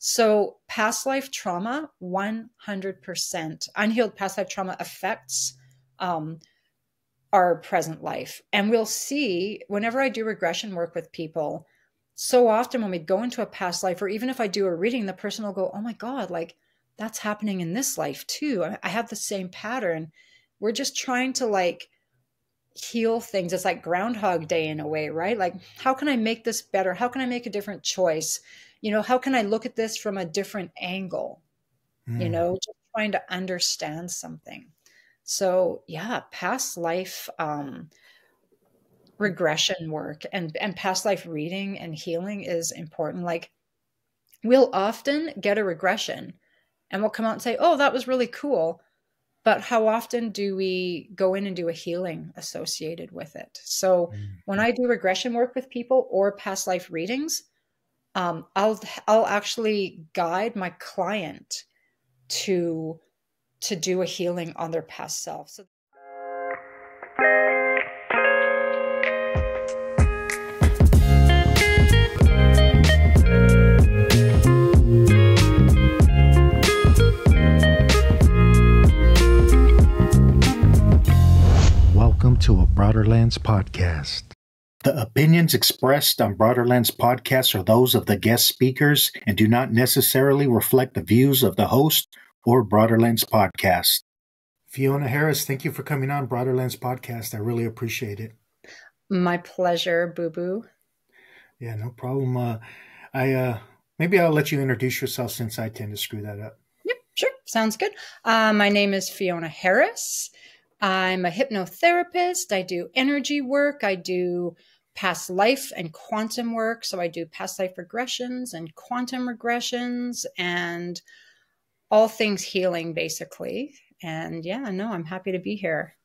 So past life trauma, 100%. Unhealed past life trauma affects our present life. And we'll see whenever I do regression work with people, so often when we go into a past life, or even if I do a reading, the person will go, oh my God, like that's happening in this life too. I have the same pattern. We're just trying to like heal things. It's like Groundhog Day in a way, right? Like, how can I make this better? How can I make a different choice? How can I look at this from a different angle? Just trying to understand something. So yeah, past life regression work and past life reading and healing is important. Like, we'll often get a regression and we'll come out and say, oh, that was really cool. But how often do we go in and do a healing associated with it? So when I do regression work with people or past life readings, I'll actually guide my client to do a healing on their past self. So Welcome to a Broaderlenspodcast. The opinions expressed on Broaderlenspodcast are those of the guest speakers and do not necessarily reflect the views of the host or Broaderlenspodcast. Fiona Harris, thank you for coming on Broaderlenspodcast. I really appreciate it. My pleasure, boo-boo. Yeah, no problem. Maybe I'll let you introduce yourself since I tend to screw that up. Yep, sure. Sounds good. My name is Fiona Harris. I'm a hypnotherapist. I do energy work. I do past life and quantum work. So I do past life regressions and quantum regressions and all things healing, basically. And yeah, no, I'm happy to be here.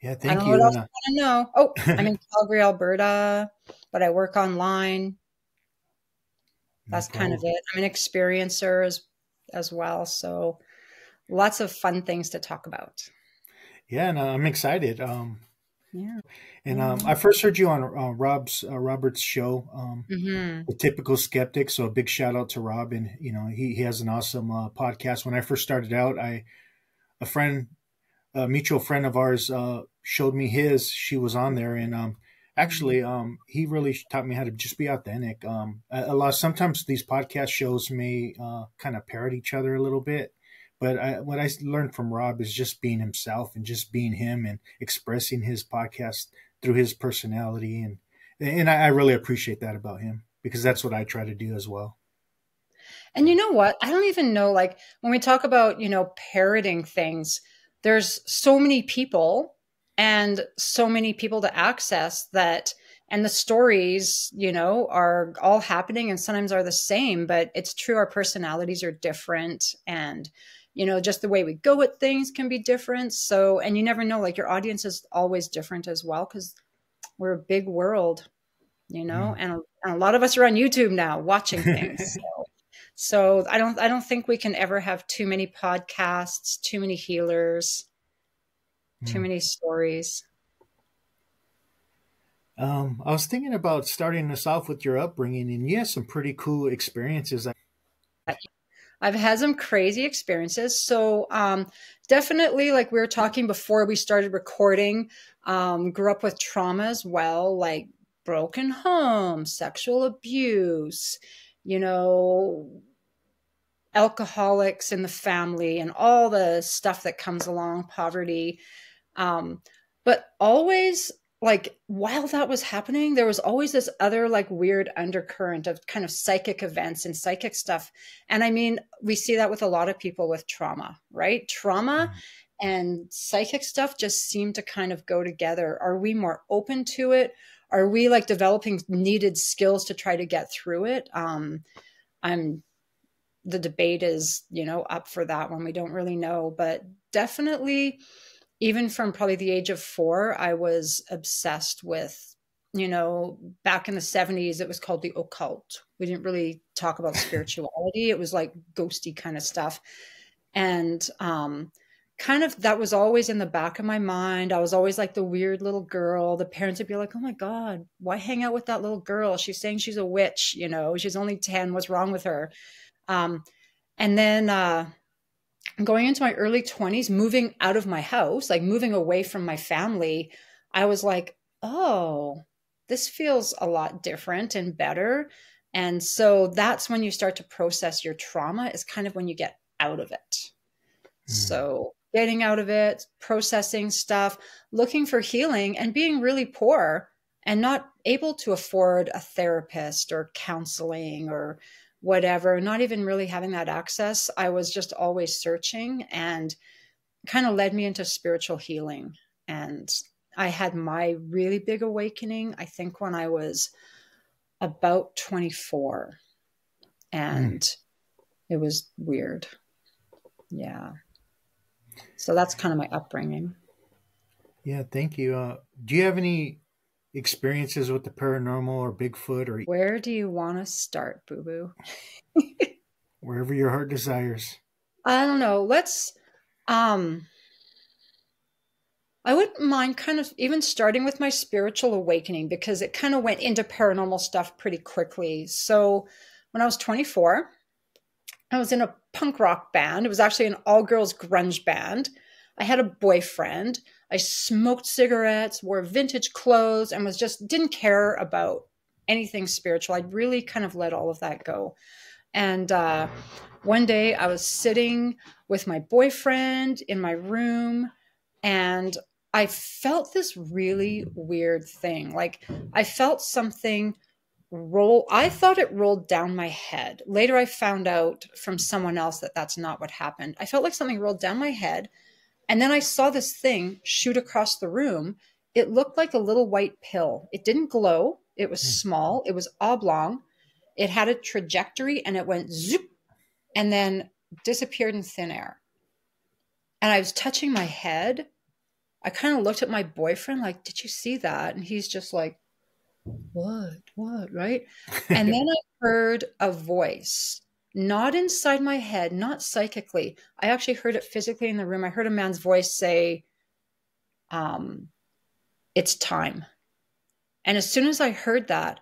Yeah, thank you. I don't know what else you want to know. Oh, I'm in Calgary, Alberta, but I work online. That's kind of it. I'm an experiencer as well. So lots of fun things to talk about. Yeah, and I'm excited. Yeah. And I first heard you on Robert's show, The Typical Skeptic. So a big shout out to Rob, and he has an awesome podcast. When I first started out, a mutual friend of ours showed me his. She was on there, and actually, he really taught me how to just be authentic. Sometimes these podcast shows may kind of parrot each other a little bit. But what I learned from Rob is just being himself and just being him and expressing his podcast through his personality. And I really appreciate that about him, because that's what I try to do as well. And you know what? I don't even know, like when we talk about, parroting things, there's so many people and so many people to access that, and the stories, are all happening and sometimes are the same, but it's true. Our personalities are different, and just the way we go at things can be different. So, and you never know, like your audience is always different as well, because we're a big world, and a lot of us are on YouTube now watching things. So I don't think we can ever have too many podcasts, too many healers, too many stories. I was thinking about starting us off with your upbringing, and you had some pretty cool experiences. I've had some crazy experiences. So definitely, like we were talking before we started recording, grew up with trauma as well, like broken home, sexual abuse, alcoholics in the family and all the stuff that comes along, poverty. But always, like while that was happening, there was always this other like weird undercurrent of kind of psychic events and psychic stuff. And I mean, we see that with a lot of people with trauma, right? Trauma and psychic stuff just seem to kind of go together. Are we more open to it? Are we like developing needed skills to try to get through it? The debate is, up for that one. We don't really know, but definitely even from probably the age of 4, I was obsessed with, back in the 70s, it was called the occult. We didn't really talk about spirituality. It was like ghosty kind of stuff. And kind of that was always in the back of my mind. I was always like the weird little girl. The parents would be like, oh my God, why hang out with that little girl? She's saying she's a witch, she's only 10. What's wrong with her? And then going into my early 20s, moving out of my house, like moving away from my family, I was like, oh, this feels a lot different and better. And so that's when you start to process your trauma, is kind of when you get out of it. So getting out of it, processing stuff, looking for healing, and being really poor and not able to afford a therapist or counseling or whatever, not even really having that access. I was just always searching, and kind of led me into spiritual healing. And I had my really big awakening, I think, when I was about 24. And it was weird. Yeah. So that's kind of my upbringing. Yeah, thank you. Do you have any experiences with the paranormal or Bigfoot, or Where do you want to start, Boo Boo? wherever your heart desires? I don't know. I wouldn't mind kind of even starting with my spiritual awakening, because it kind of went into paranormal stuff pretty quickly. So when I was 24, I was in a punk rock band. It was actually an all-girls grunge band. I had a boyfriend. I smoked cigarettes, wore vintage clothes, and didn't care about anything spiritual. I'd really kind of let all of that go. And one day I was sitting with my boyfriend in my room, and I felt this really weird thing. Like, I felt something roll. I thought it rolled down my head. Later, I found out from someone else that that's not what happened. I felt like something rolled down my head. And then I saw this thing shoot across the room. It looked like a little white pill. It didn't glow. It was small. It was oblong. It had a trajectory, and it went zoop and then disappeared in thin air. And I was touching my head. I kind of looked at my boyfriend like, did you see that? And he's just like, what, right? And then I heard a voice, not inside my head, not psychically. I actually heard it physically in the room. I heard a man's voice say, it's time. And as soon as I heard that,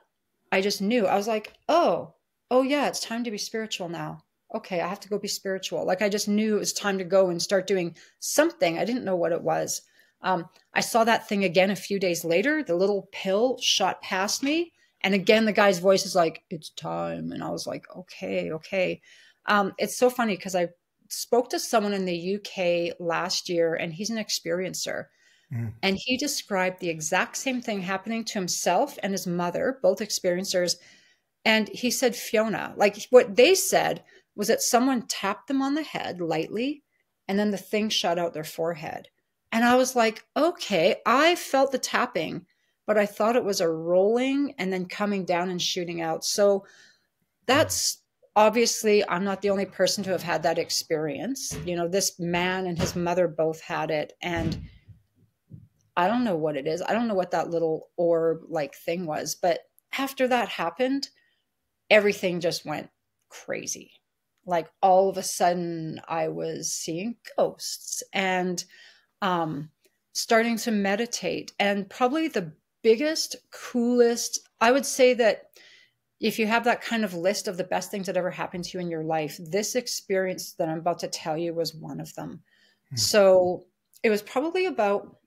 I just knew. I was like, oh yeah, it's time to be spiritual now. Okay, I have to go be spiritual. Like, I just knew it was time to go and start doing something. I didn't know what it was. I saw that thing again a few days later. The little pill shot past me. And again, the guy's voice is like, it's time. And I was like, okay. It's so funny because I spoke to someone in the UK last year, and he's an experiencer. And he described the exact same thing happening to himself and his mother, both experiencers. And he said, Fiona, like, what they said was that someone tapped them on the head lightly, and then the thing shot out their forehead. And I was like, okay, I felt the tapping, but I thought it was a rolling and then coming down and shooting out. So that's obviously, I'm not the only person to have had that experience. You know, this man and his mother both had it. And I don't know what it is. I don't know what that little orb like thing was. But after that happened, everything just went crazy. Like, all of a sudden I was seeing ghosts and starting to meditate. And probably the biggest, coolest, I would say that if you have that kind of list of the best things that ever happened to you in your life, this experience that I'm about to tell you was one of them. So it was probably about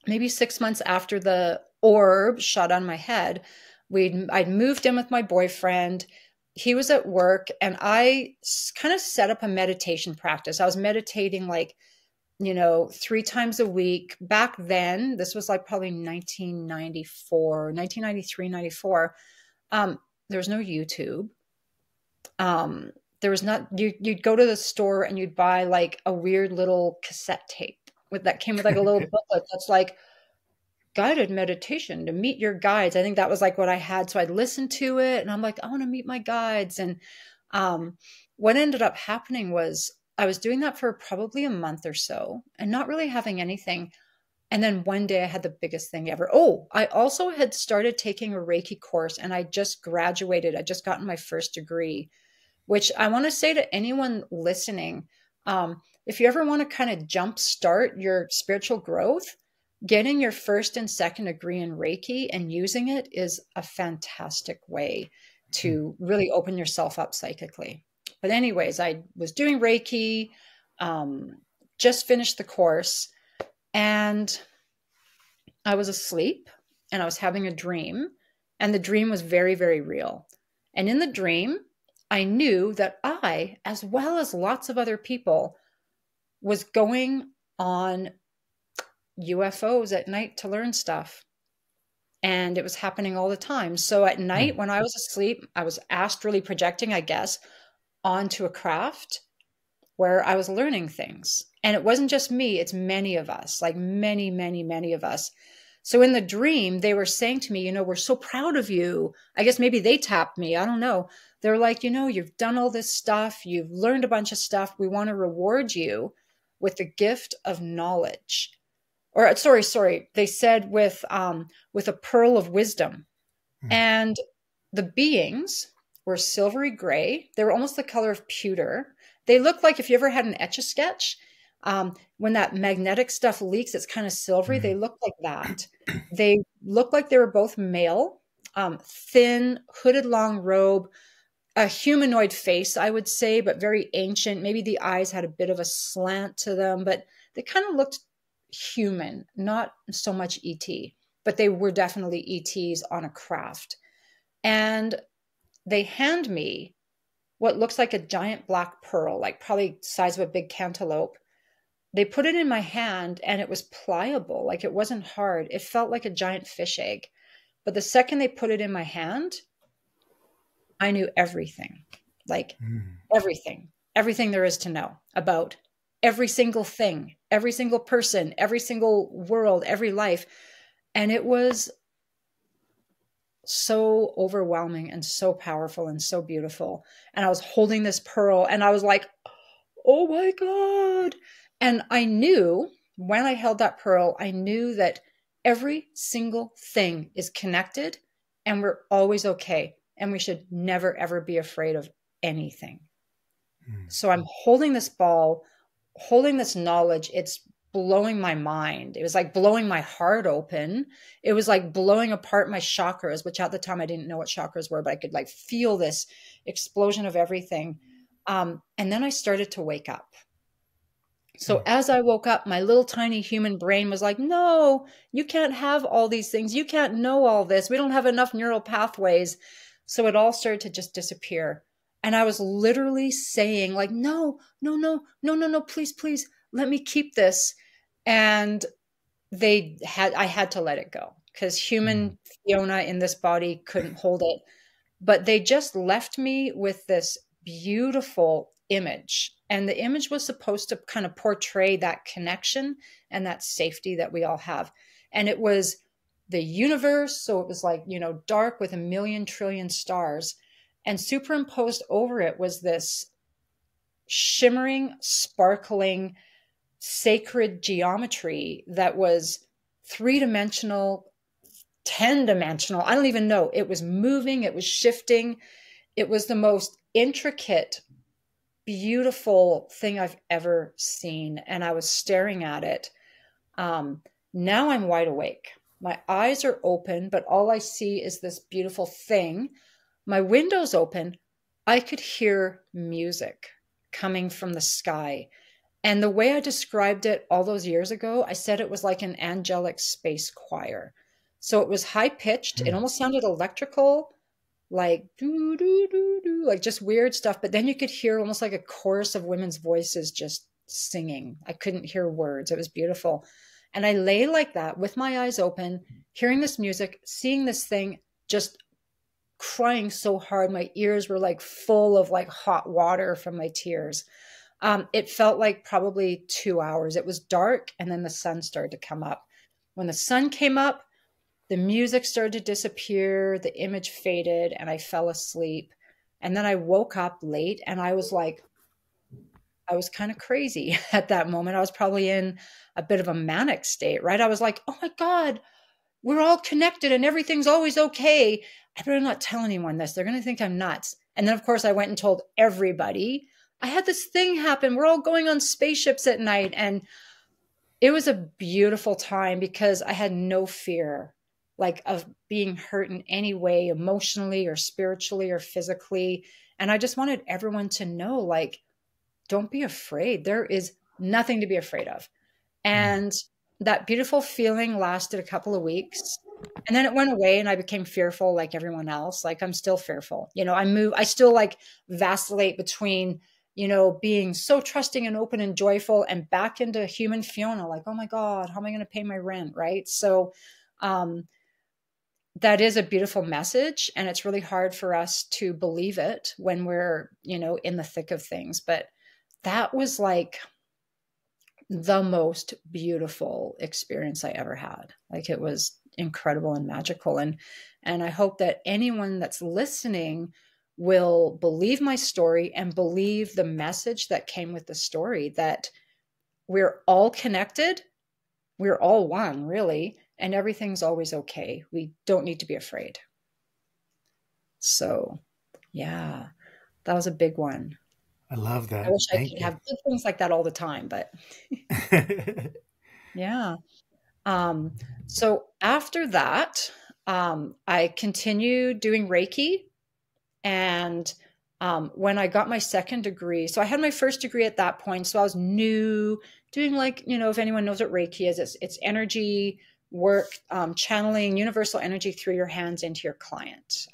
maybe 6 months after the orb shot on my head. I'd moved in with my boyfriend. He was at work, and I kind of set up a meditation practice. I was meditating 3 times a week. Back then, this was like probably 1993, 94. There was no YouTube. There was not, you'd go to the store and you'd buy like a weird little cassette tape that came with like a little booklet that's like guided meditation to meet your guides. I think that was like what I had. So I'd listen to it and I'm like, I want to meet my guides. And what ended up happening was I was doing that for probably a month or so and not really having anything. And then one day I had the biggest thing ever. Oh, I also had started taking a Reiki course and I just graduated. I just gotten my first degree, which I want to say to anyone listening, if you ever want to kind of jumpstart your spiritual growth, getting your first and second degree in Reiki and using it is a fantastic way to really open yourself up psychically. But anyways, I was doing Reiki, just finished the course, and I was asleep and I was having a dream, and the dream was very, very real. And in the dream, I knew that I, as well as lots of other people, was going on UFOs at night to learn stuff. And it was happening all the time. So at night when I was asleep, I was astrally projecting, I guess, onto a craft where I was learning things. And it wasn't just me, it's many of us, like many, many, many of us. So in the dream, they were saying to me, you know, we're so proud of you. I guess maybe they tapped me. I don't know. They're like, you know, you've done all this stuff. You've learned a bunch of stuff. We want to reward you with the gift of knowledge. Or sorry. They said with a pearl of wisdom. And the beings were silvery gray. They were almost the color of pewter. They looked like if you ever had an Etch-a-Sketch, when that magnetic stuff leaks, it's kind of silvery. They look like that. They looked like they were both male, thin, hooded long robe, a humanoid face, I would say, but very ancient. Maybe the eyes had a bit of a slant to them, but they kind of looked human, not so much ET, but they were definitely ETs on a craft. And they hand me what looks like a giant black pearl, like probably the size of a big cantaloupe. They put it in my hand and it was pliable, like it wasn't hard. It felt like a giant fish egg. But the second they put it in my hand, I knew everything, like everything there is to know about every single thing, every single person, every single world, every life. And it was so overwhelming and so powerful and so beautiful. And I was holding this pearl and I was like, oh my God. And I knew when I held that pearl, I knew that every single thing is connected and we're always okay. And we should never, ever be afraid of anything. So I'm holding this ball, holding this knowledge. It's blowing my mind. It was like blowing my heart open. It was like blowing apart my chakras, which at the time I didn't know what chakras were, but I could like feel this explosion of everything. And then I started to wake up. So as I woke up, my little tiny human brain was like, no, you can't have all these things. You can't know all this. We don't have enough neural pathways. So it all started to just disappear. And I was literally saying like, no, please, let me keep this. And I had to let it go because human Fiona in this body couldn't hold it. But they just left me with this beautiful image. And the image was supposed to kind of portray that connection and that safety that we all have. And it was the universe. So it was like, you know, dark with 1,000,000 trillion stars. And superimposed over it was this shimmering, sparkling, sacred geometry that was 3-dimensional, 10-dimensional. I don't even know. It was moving. It was shifting. It was the most intricate, beautiful thing I've ever seen. And I was staring at it. Now I'm wide awake. My eyes are open, but all I see is this beautiful thing. My window's open. I could hear music coming from the sky. And the way I described it all those years ago, I said it was like an angelic space choir. So it was high pitched. It almost sounded electrical, like doo, doo, doo, doo, like just weird stuff. But then you could hear almost like a chorus of women's voices just singing. I couldn't hear words. It was beautiful. And I lay like that with my eyes open, hearing this music, seeing this thing, just crying so hard. My ears were like full of like hot water from my tears. It felt like probably 2 hours. It was dark and then the sun started to come up. When the sun came up, the music started to disappear, the image faded, and I fell asleep. And then I woke up late and I was like, I was kind of crazy at that moment. I was probably in a bit of a manic state, right? I was like, oh my God, we're all connected and everything's always okay. I better not tell anyone this. They're going to think I'm nuts. And then, of course, I went and told everybody. I had this thing happen. We're all going on spaceships at night. And it was a beautiful time because I had no fear, like of being hurt in any way, emotionally or spiritually or physically. And I just wanted everyone to know, like, don't be afraid. There is nothing to be afraid of. And that beautiful feeling lasted a couple of weeks. And then it went away and I became fearful like everyone else. Like I'm still fearful. I still like vacillate between, being so trusting and open and joyful and back into human Fiona, like, oh my God, how am I going to pay my rent? Right. So, that is a beautiful message. And it's really hard for us to believe it when we're, in the thick of things. But that was like the most beautiful experience I ever had. Like it was incredible and magical. And I hope that anyone that's listening will believe my story and believe the message that came with the story, that we're all connected. We're all one, really. And everything's always okay. We don't need to be afraid. So, yeah, that was a big one. I love that. I wish I Thank could you. have good things like that all the time, but yeah. So after that, I continued doing Reiki. And when I got my second degree, so I had my first degree at that point. So I was new, doing like, if anyone knows what Reiki is, it's energy work, channeling universal energy through your hands into your client.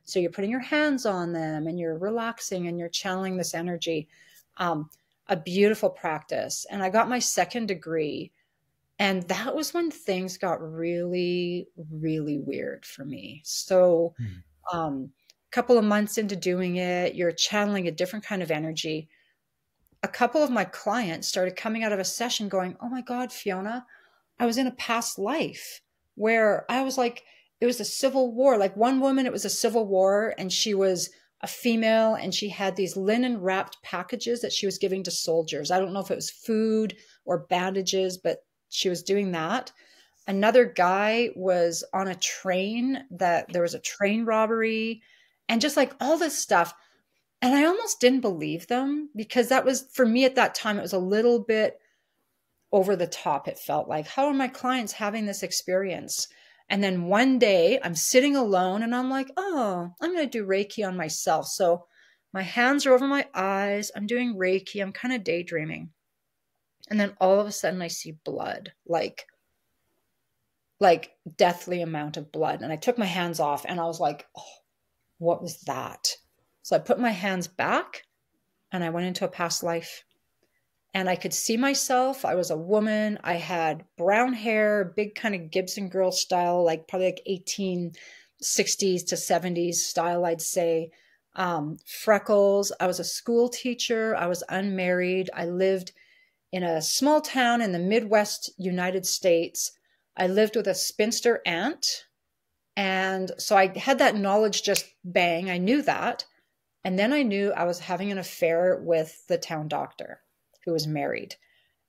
So you're putting your hands on them and you're relaxing and you're channeling this energy. A beautiful practice. And I got my second degree. And that was when things got really, really weird for me. So, a couple of months into doing it, you're channeling a different kind of energy. A couple of my clients started coming out of a session going, oh my God, Fiona, I was in a past life where I was like, it was a civil war. Like one woman, it was a civil war and she was a female and she had these linen wrapped packages that she was giving to soldiers. I don't know if it was food or bandages, but she was doing that. Another guy was on a train, that there was a train robbery and just like all this stuff. And I almost didn't believe them because that was, for me at that time, it was a little bit over the top. It felt like, how are my clients having this experience? And then one day I'm sitting alone and I'm like, oh, I'm going to do Reiki on myself. So my hands are over my eyes. I'm doing Reiki. I'm kind of daydreaming. And then all of a sudden I see blood, like deathly amount of blood. And I took my hands off and I was like, oh, what was that? So I put my hands back and I went into a past life. And I could see myself. I was a woman. I had brown hair, big kind of Gibson girl style, like probably like 1860s to 70s style, I'd say. Freckles. I was a school teacher. I was unmarried. I lived in a small town in the Midwest United States. I lived with a spinster aunt. And so I had that knowledge just bang. I knew that. And then I knew I was having an affair with the town doctor who was married.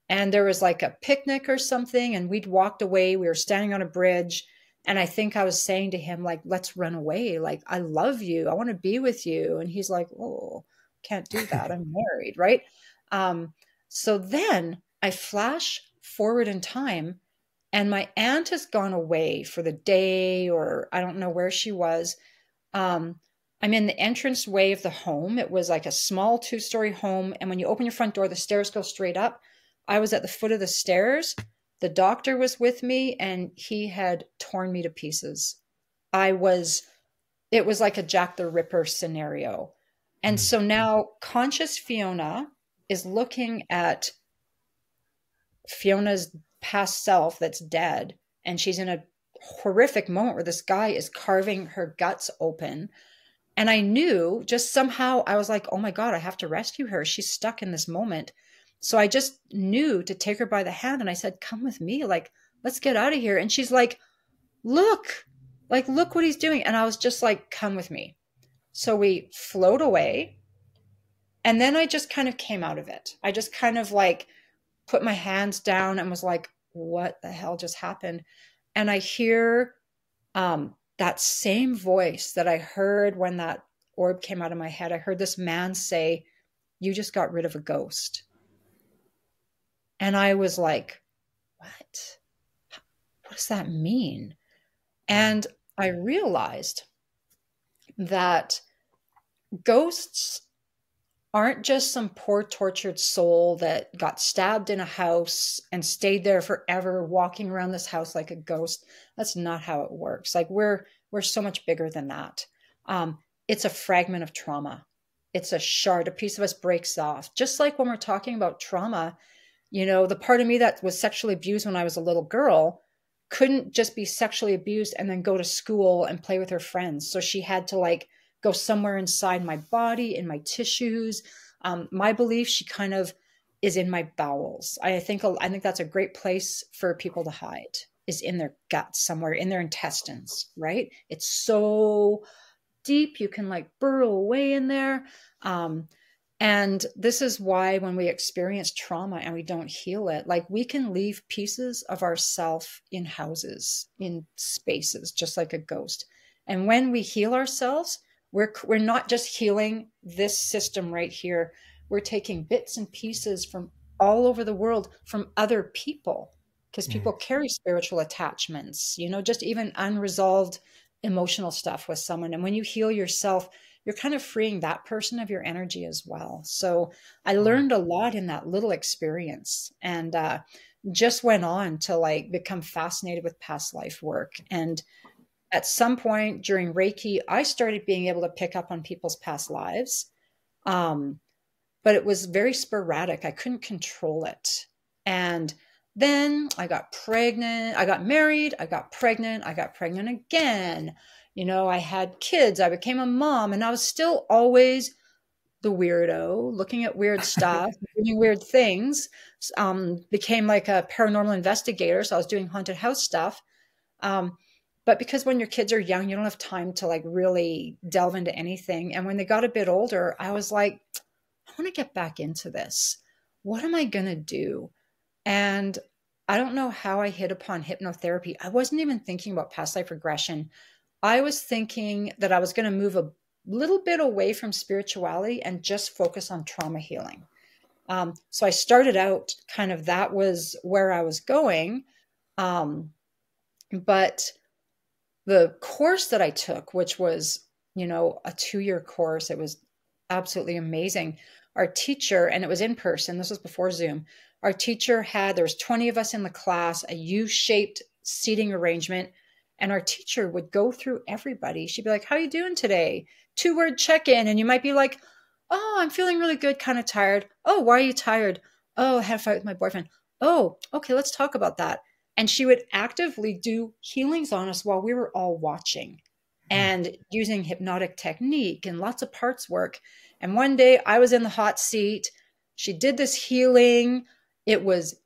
And there was like a picnic or something and we'd walked away. We were standing on a bridge. And I think I was saying to him, like, let's run away. Like, I love you. I want to be with you. And he's like, oh, can't do that. I'm married. Right. So then I flash forward in time and my aunt has gone away for the day, or I don't know where she was. I'm in the entranceway of the home. It was like a small 2-story home. And when you open your front door, the stairs go straight up. I was at the foot of the stairs. The doctor was with me and he had torn me to pieces. It was like a Jack the Ripper scenario. And so now conscious Fiona is looking at Fiona's past self that's dead. And she's in a horrific moment where this guy is carving her guts open. And I knew just somehow I was like, oh my God, I have to rescue her. She's stuck in this moment. So I just knew to take her by the hand. And I said, come with me. Like, let's get out of here. And she's like, look what he's doing. And I was just like, come with me. So we float away. And then I just kind of came out of it. I just kind of like put my hands down and was like, what the hell just happened? And I hear, that same voice that I heard when that orb came out of my head. I heard this man say, you just got rid of a ghost. And I was like, what? What does that mean? And I realized that ghosts aren't just some poor tortured soul that got stabbed in a house and stayed there forever, walking around this house like a ghost. That's not how it works. Like we're so much bigger than that. It's a fragment of trauma. It's a shard. A piece of us breaks off. Just like when we're talking about trauma, the part of me that was sexually abused when I was a little girl couldn't just be sexually abused and then go to school and play with her friends. So she had to like go somewhere inside my body, in my tissues. My belief, she kind of is in my bowels. I think that's a great place for people to hide, is in their guts, somewhere in their intestines, right? It's so deep, you can like burrow away in there. And this is why when we experience trauma and we don't heal it, like we can leave pieces of ourself in houses, in spaces, just like a ghost. And when we heal ourselves, we're not just healing this system right here. We're taking bits and pieces from all over the world from other people, because people carry spiritual attachments, just even unresolved emotional stuff with someone. And when you heal yourself, you're kind of freeing that person of your energy as well. So I learned a lot in that little experience, and just went on to like become fascinated with past life work. And at some point during Reiki, I started being able to pick up on people's past lives. But it was very sporadic. I couldn't control it. And then I got pregnant. I got married. I got pregnant. I got pregnant again. I had kids. I became a mom, and I was still always the weirdo, looking at weird stuff, doing weird things. Became like a paranormal investigator. So I was doing haunted house stuff. But because when your kids are young, you don't have time to like really delve into anything. And when they got a bit older, I was like, I want to get back into this. What am I going to do? And I don't know how I hit upon hypnotherapy. I wasn't even thinking about past life regression. I was thinking that I was going to move a little bit away from spirituality and just focus on trauma healing. So I started out kind of, that was where I was going. But the course that I took, which was, a 2-year course, it was absolutely amazing. Our teacher, and it was in person, this was before Zoom. Our teacher there was 20 of us in the class, a U-shaped seating arrangement. And our teacher would go through everybody. She'd be like, how are you doing today? 2-word check-in. And you might be like, oh, I'm feeling really good, kind of tired. Oh, why are you tired? Oh, I had a fight with my boyfriend. Oh, okay, let's talk about that. And she would actively do healings on us while we were all watching, and using hypnotic technique and lots of parts work. And one day I was in the hot seat. She did this healing. It was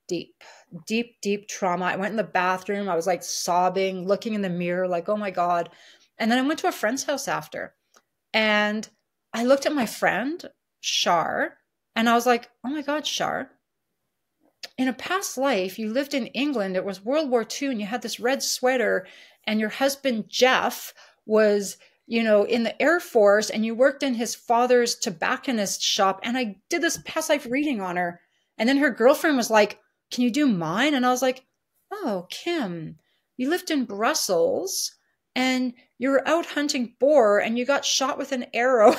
deep, deep, deep trauma. I went in the bathroom. I was like sobbing, looking in the mirror, like, oh my God. And then I went to a friend's house after, and I looked at my friend, Shar, and I was like, oh my God, Shar, in a past life, you lived in England. It was World War II, and you had this red sweater, and your husband, Jeff, was, in the Air Force, and you worked in his father's tobacconist shop. And I did this past life reading on her. And then her girlfriend was like, can you do mine? And I was like, oh, Kim, you lived in Brussels and you were out hunting boar and you got shot with an arrow.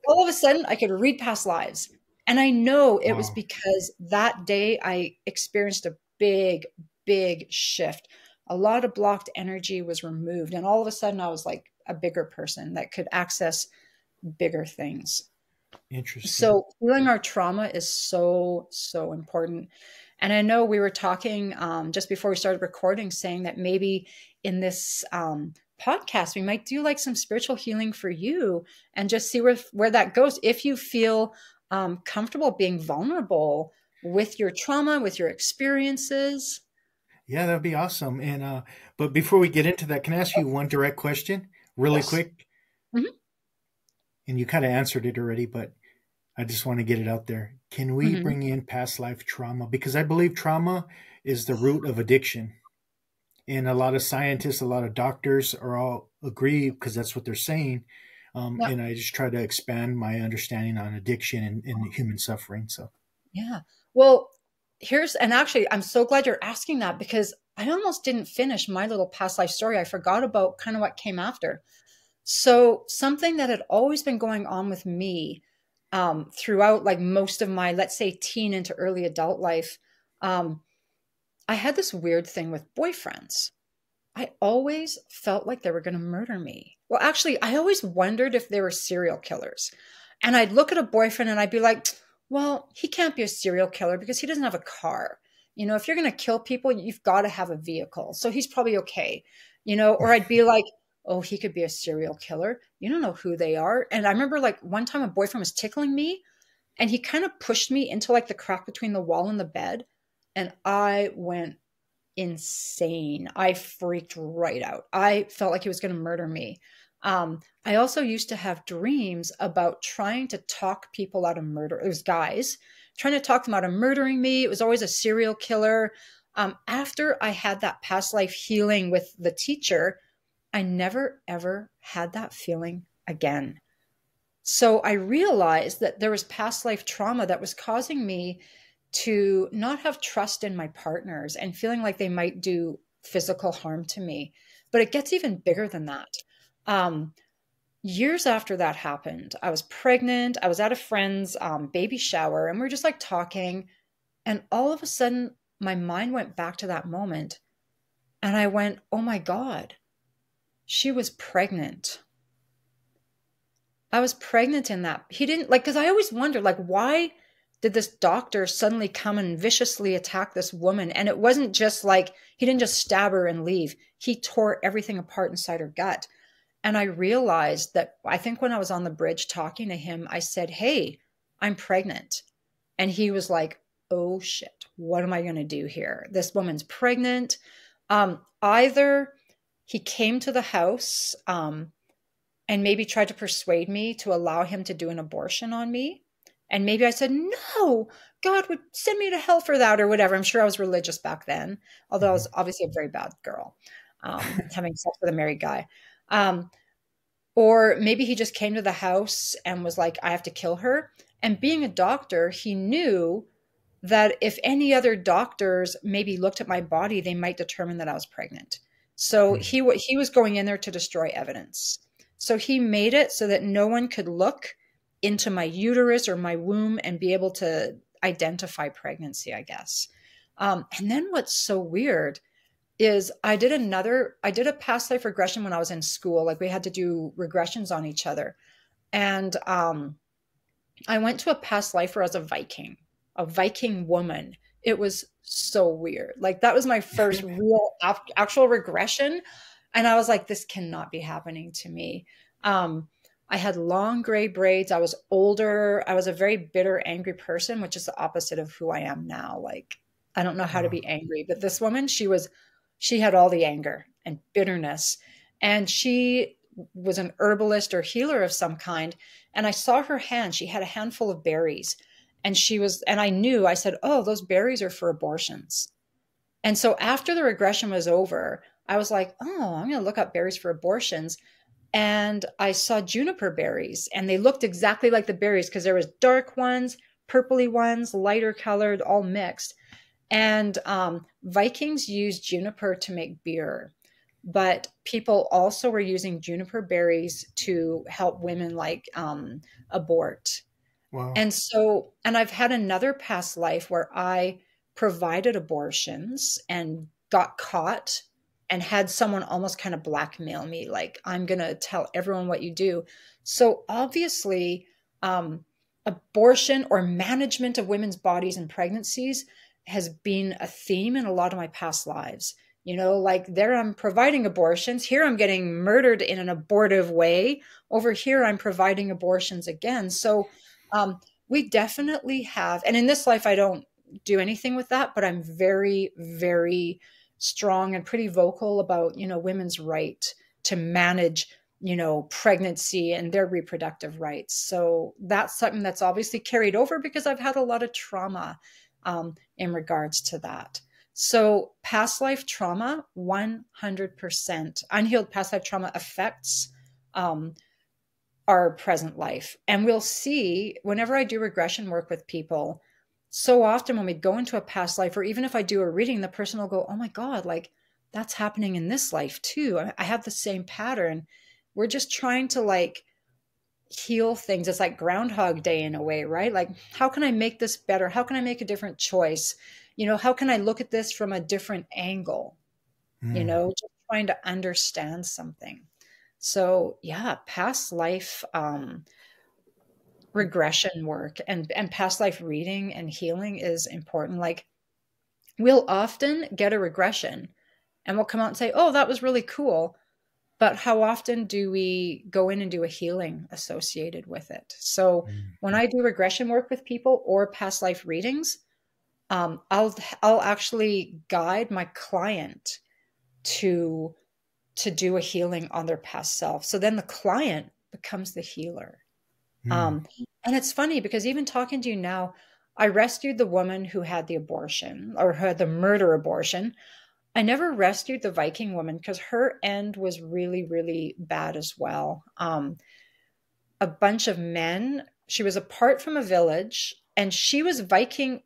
All of a sudden I could read past lives. And I know it was because that day I experienced a big, big shift. A lot of blocked energy was removed. And all of a sudden I was like a bigger person that could access bigger things. Interesting. So healing our trauma is so, so important. And I know we were talking just before we started recording, saying that maybe in this podcast, we might do like some spiritual healing for you and just see where that goes. If you feel comfortable being vulnerable with your trauma, with your experiences. Yeah, that'd be awesome. And but before we get into that, can I ask you one direct question really quick? Mm-hmm. And you kind of answered it already, but I just want to get it out there. Can we bring in past life trauma? Because I believe trauma is the root of addiction. And a lot of scientists, a lot of doctors are all agree because that's what they're saying. And I just try to expand my understanding on addiction and human suffering. So, yeah. Well, and actually, I'm so glad you're asking that, because I almost didn't finish my little past life story. I forgot about kind of what came after. So something that had always been going on with me throughout like most of my, let's say, teen into early adult life, um, I had this weird thing with boyfriends. I always felt like they were going to murder me. Well, actually, I always wondered if they were serial killers. And I'd look at a boyfriend and I'd be like, well, he can't be a serial killer because he doesn't have a car. You know, if you're going to kill people, you've got to have a vehicle. So he's probably okay. You know, or I'd be like, oh, he could be a serial killer. You don't know who they are. And I remember like one time a boyfriend was tickling me and he kind of pushed me into like the crack between the wall and the bed. And I went insane. I freaked right out. I felt like he was going to murder me. I also used to have dreams about trying to talk people out of murder. It was guys trying to talk them out of murdering me. It was always a serial killer. After I had that past life healing with the teacher, I never, ever had that feeling again. So I realized that there was past life trauma that was causing me to not have trust in my partners and feeling like they might do physical harm to me. But it gets even bigger than that. Years after that happened, I was pregnant. I was at a friend's baby shower and we were just like talking. And all of a sudden, my mind went back to that moment. And I went, oh my God, she was pregnant. I was pregnant in that. He didn't like, because I always wondered, like, why did this doctor suddenly come and viciously attack this woman? And it wasn't just like, he didn't just stab her and leave. He tore everything apart inside her gut. And I realized that I think when I was on the bridge talking to him, I said, hey, I'm pregnant. And he was like, oh shit, what am I going to do here? This woman's pregnant. Either he came to the house and maybe tried to persuade me to allow him to do an abortion on me. And maybe I said, no, God would send me to hell for that or whatever. I'm sure I was religious back then, although I was obviously a very bad girl, having sex with a married guy. Or maybe he just came to the house and was like, I have to kill her. And being a doctor, he knew that if any other doctors maybe looked at my body, they might determine that I was pregnant. So he was going in there to destroy evidence. So he made it so that no one could look into my uterus or my womb and be able to identify pregnancy, I guess. And then what's so weird is I did a past life regression when I was in school. Like we had to do regressions on each other. And I went to a past life where I was a Viking woman. It was so weird. Like that was my first real actual regression. And I was like, this cannot be happening to me. I had long gray braids. I was older. I was a very bitter, angry person, which is the opposite of who I am now. Like, I don't know how to be angry, but this woman, she had all the anger and bitterness. And she was an herbalist or healer of some kind. And I saw her hand. She had a handful of berries. And I said, oh, those berries are for abortions. And so after the regression was over, I was like, oh, I'm going to look up berries for abortions. And I saw juniper berries and they looked exactly like the berries because there was dark ones, purpley ones, lighter colored, all mixed. And Vikings used juniper to make beer, but people also were using juniper berries to help women like abort. Wow. And I've had another past life where I provided abortions and got caught and had someone almost kind of blackmail me, like, I'm going to tell everyone what you do. So obviously, abortion or management of women's bodies and pregnancies has been a theme in a lot of my past lives. You know, like there I'm providing abortions. Here I'm getting murdered in an abortive way. Over here, I'm providing abortions again. So we definitely have, and in this life, I don't do anything with that, but I'm very, very strong and pretty vocal about, you know, women's right to manage, you know, pregnancy and their reproductive rights. So that's something that's obviously carried over because I've had a lot of trauma in regards to that. So past life trauma, 100%. Unhealed past life trauma affects our present life. And we'll see whenever I do regression work with people, so often when we go into a past life, or even if I do a reading, the person will go, oh my God, like that's happening in this life too. I have the same pattern. we're just trying to like heal things. It's like Groundhog Day in a way, right? Like, how can I make this better? How can I make a different choice? How can I look at this from a different angle? Just trying to understand something. So yeah, past life regression work and past life reading and healing is important. Like, we'll often get a regression and we'll come out and say, oh, that was really cool. But how often do we go in and do a healing associated with it? So when I do regression work with people or past life readings, I'll actually guide my client to do a healing on their past self. So then the client becomes the healer. And it's funny because even talking to you now, I rescued the woman who had the abortion or had the murder abortion. I never rescued the Viking woman because her end was really, really bad as well. A bunch of men, she was apart from a village and she was a Viking,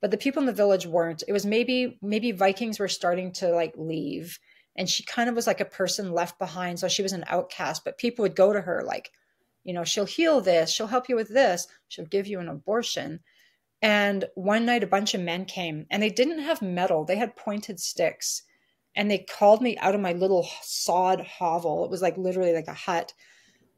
but the people in the village weren't. It was maybe Vikings were starting to like leave and she kind of was like a person left behind. So she was an outcast, but people would go to her like, she'll heal this, she'll help you with this, she'll give you an abortion. And one night a bunch of men came and they didn't have metal. They had pointed sticks and they called me out of my little sod hovel. It was like literally like a hut.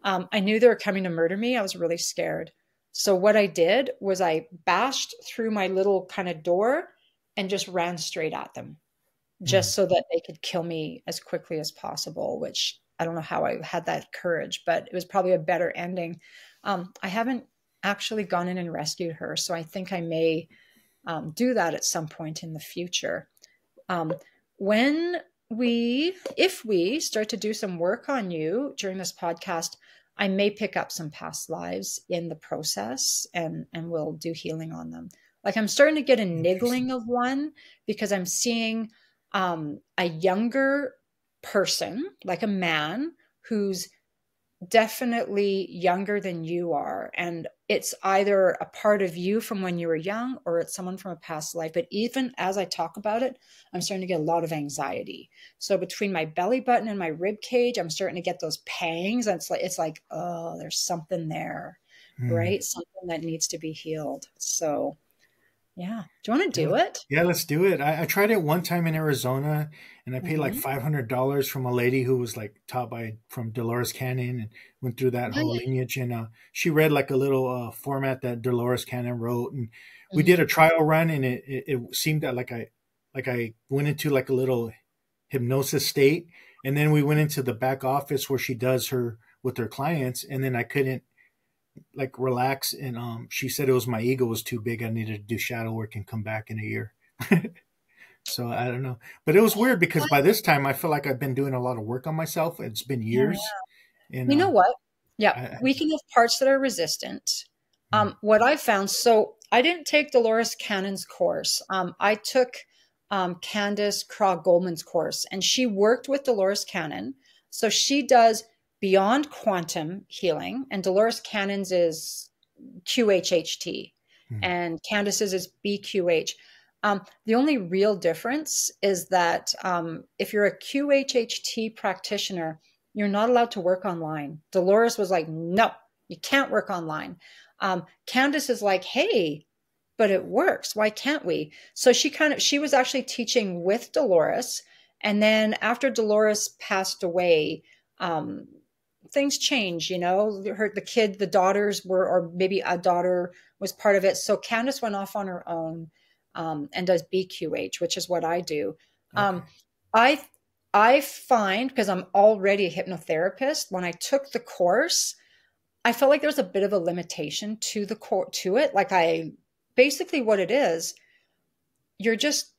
I knew they were coming to murder me. I was really scared. So what I did was I bashed through my little kind of door and just ran straight at them just so that they could kill me as quickly as possible, which I don't know how I had that courage, but it was probably a better ending. I haven't actually gone in and rescued her. So I think I may do that at some point in the future. If we start to do some work on you during this podcast, I may pick up some past lives in the process and we'll do healing on them. Like I'm starting to get a niggling of one because I'm seeing a younger person, like a man who's definitely younger than you are. And it's either a part of you from when you were young or it's someone from a past life. But even as I talk about it, I'm starting to get a lot of anxiety. So between my belly button and my rib cage, I'm starting to get those pangs. And it's like, oh, there's something there, right? Something that needs to be healed. So yeah. Do you want to do it? Yeah, let's do it. I tried it one time in Arizona and I paid like $500 from a lady who was like taught from Dolores Cannon and went through that whole lineage. And she read like a little format that Dolores Cannon wrote. And we did a trial run and it seemed that like I went into like a little hypnosis state. And then we went into the back office where she does her with her clients. And then I couldn't like relax, and she said it was my ego was too big. I needed to do shadow work and come back in a year. So I don't know, but it was weird because by this time I feel like I've been doing a lot of work on myself. It's been years. And you know what? Yeah, we can have parts that are resistant. What I found, so I didn't take Dolores Cannon's course. I took Candace Craw-Goldman's course, and she worked with Dolores Cannon. So she does beyond quantum healing, and Dolores Cannon's is QHHT, and Candace's is BQH. The only real difference is that if you're a QHHT practitioner, you're not allowed to work online. Dolores was like, no, you can't work online. Candace is like, hey, but it works. Why can't we? So she was actually teaching with Dolores. And then after Dolores passed away, things changed, the daughters were, or maybe a daughter was part of it. So Candace went off on her own and does BQH, which is what I do. Okay. I find, because I'm already a hypnotherapist, when I took the course, I felt like there's a bit of a limitation to it. Like basically what it is, you're just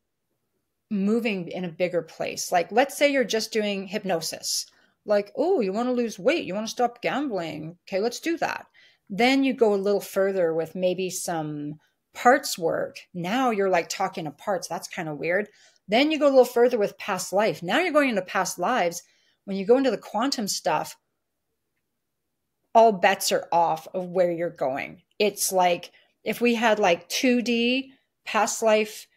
moving in a bigger place. Like, let's say you're just doing hypnosis. Like, oh, you want to lose weight, you want to stop gambling. Okay, let's do that. Then you go a little further with maybe some parts work. Now you're like talking to parts. That's kind of weird. Then you go a little further with past life. Now you're going into past lives. When you go into the quantum stuff, all bets are off of where you're going. It's like if we had like 2D past life,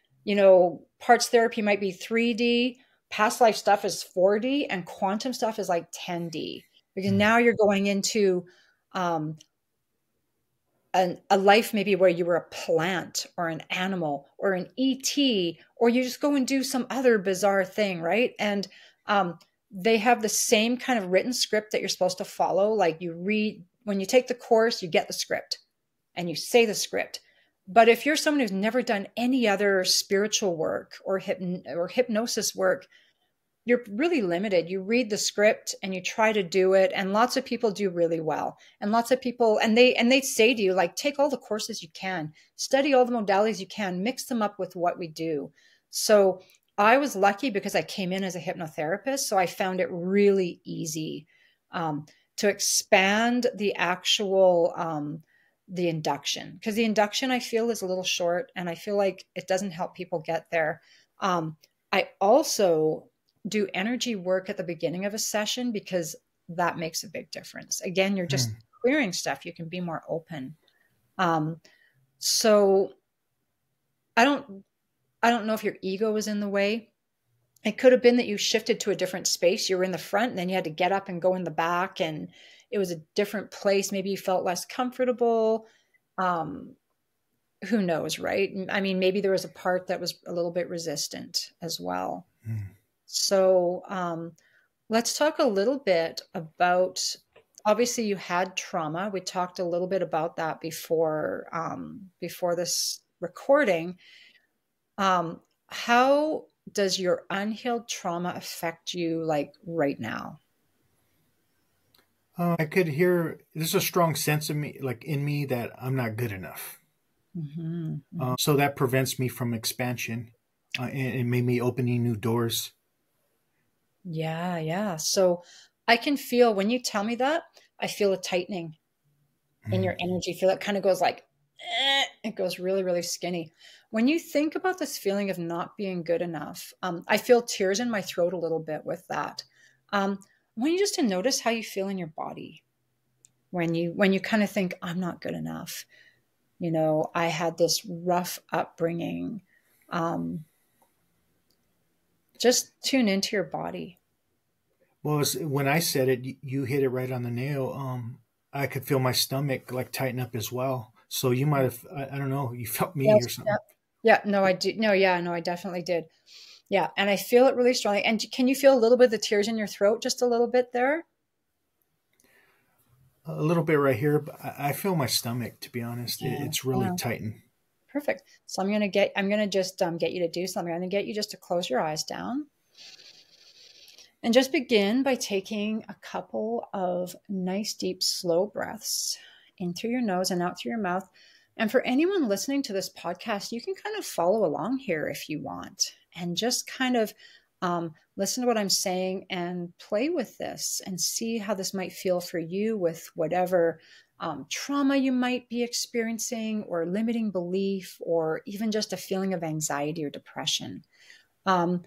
parts therapy might be 3D. past life stuff is 4D and quantum stuff is like 10D, because now you're going into a life maybe where you were a plant or an animal or an ET, or you just go and do some other bizarre thing, right? And they have the same kind of written script that you're supposed to follow. Like you read, when you take the course, you get the script and you say the script. But if you're someone who's never done any other spiritual work or hypnosis work, you're really limited. You read the script and you try to do it, and lots of people do really well. And lots of people, and they say to you, like, take all the courses you can, study all the modalities you can, mix them up with what we do. So I was lucky because I came in as a hypnotherapist, so I found it really easy to expand the actual the induction, because the induction I feel is a little short, and I feel like it doesn't help people get there. I also do energy work at the beginning of a session because that makes a big difference. Again, you're just clearing stuff. You can be more open. So I don't know if your ego was in the way. It could have been that you shifted to a different space. You were in the front and then you had to get up and go in the back, and it was a different place. Maybe you felt less comfortable. Who knows, right? I mean, maybe there was a part that was a little bit resistant as well. So let's talk a little bit about, obviously you had trauma. We talked a little bit about that before this recording. How does your unhealed trauma affect you, like right now? I could hear, there's a strong sense of me, like in me, that I'm not good enough. So that prevents me from expansion, and it made me opening new doors. Yeah. So I can feel, when you tell me that, I feel a tightening in your energy. Feel it kind of goes like, it goes really, really skinny. When you think about this feeling of not being good enough, I feel tears in my throat a little bit with that. I want you just to notice how you feel in your body when you kind of think, I'm not good enough. You know, I had this rough upbringing. Just tune into your body. Well, when I said it, you hit it right on the nail. I could feel my stomach like tighten up as well. So you might have, I don't know, you felt me or something. Yeah, no, I do. No, yeah, no, I definitely did. Yeah, and I feel it really strongly. And can you feel a little bit of the tears in your throat, just a little bit there? A little bit right here, but I feel my stomach, to be honest. It's really tightened. Perfect. So I'm going to just get you to do something. I'm going to get you just to close your eyes down. And just begin by taking a couple of nice, deep, slow breaths in through your nose and out through your mouth. And for anyone listening to this podcast, you can kind of follow along here if you want, and just kind of listen to what I'm saying and play with this and see how this might feel for you with whatever trauma you might be experiencing, or limiting belief, or even just a feeling of anxiety or depression. I'm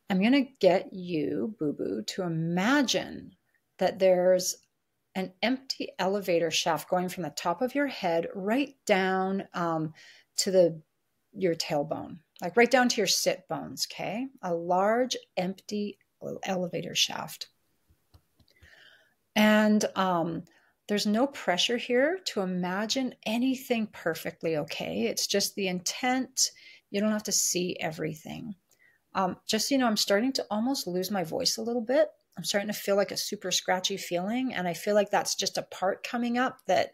going to get you, Boo-Boo, to imagine that there's an empty elevator shaft going from the top of your head right down to your tailbone, like right down to your sit bones, okay? A large empty elevator shaft. And there's no pressure here to imagine anything perfectly okay. It's just the intent. You don't have to see everything. Just so you know, I'm starting to almost lose my voice a little bit. I'm starting to feel like a super scratchy feeling. And I feel like that's just a part coming up that